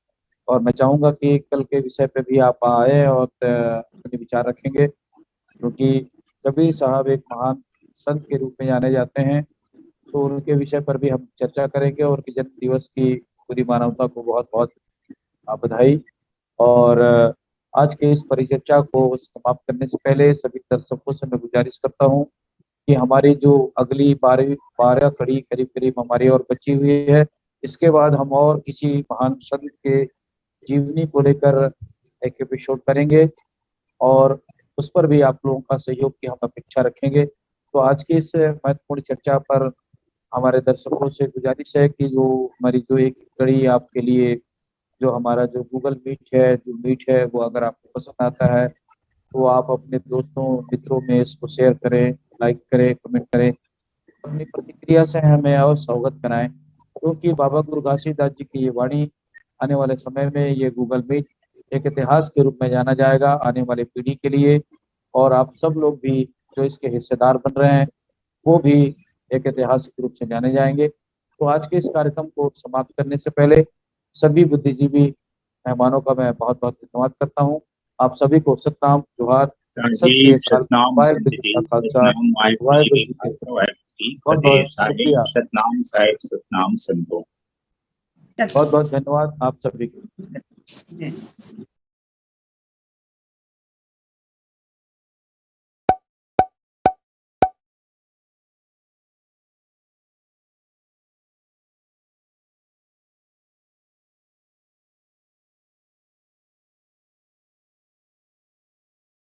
और मैं चाहूंगा कि कल के विषय पे भी आप आए और अपने विचार रखेंगे, क्योंकि कबीर साहब एक महान संत के रूप में जाने जाते हैं। तो उनके विषय पर भी हम चर्चा करेंगे और जन्म दिवस की पूरी मानवता को बहुत बहुत बधाई। और आज के इस परिचर्चा को समाप्त करने से पहले सभी दर्शकों से मैं गुजारिश करता हूं कि हमारी जो अगली 12 कड़ी करीब करीब हमारी और बची हुई है, इसके बाद हम और किसी महान संत के जीवनी को लेकर एक एपिसोड करेंगे और उस पर भी आप लोगों का सहयोग की हम अपेक्षा रखेंगे। तो आज की इस महत्वपूर्ण चर्चा पर हमारे दर्शकों से गुजारिश है कि जो हमारी जो एक कड़ी आपके लिए, जो हमारा जो गूगल मीट है वो अगर आपको पसंद आता है तो आप अपने दोस्तों मित्रों में इसको शेयर करें, लाइक करें, कमेंट करें, अपनी प्रतिक्रिया से हमें अवश्य अवगत कराएं। क्योंकि बाबा गुरु घासीदास जी की ये वाणी आने वाले समय में, ये गूगल मीट एक इतिहास के रूप में जाना जाएगा आने वाले पीढ़ी के लिए। और आप सब लोग भी जो इसके हिस्सेदार बन रहे हैं वो भी एक ऐतिहासिक रूप से जाने जाएंगे। तो आज के इस कार्यक्रम को समाप्त करने से पहले सभी बुद्धिजीवी मेहमानों का मैं बहुत बहुत धन्यवाद करता हूँ। आप सभी को सतनाम, जोहार, सतनाम, साहिब सतनाम संतो। बहुत बहुत धन्यवाद आप सभी को।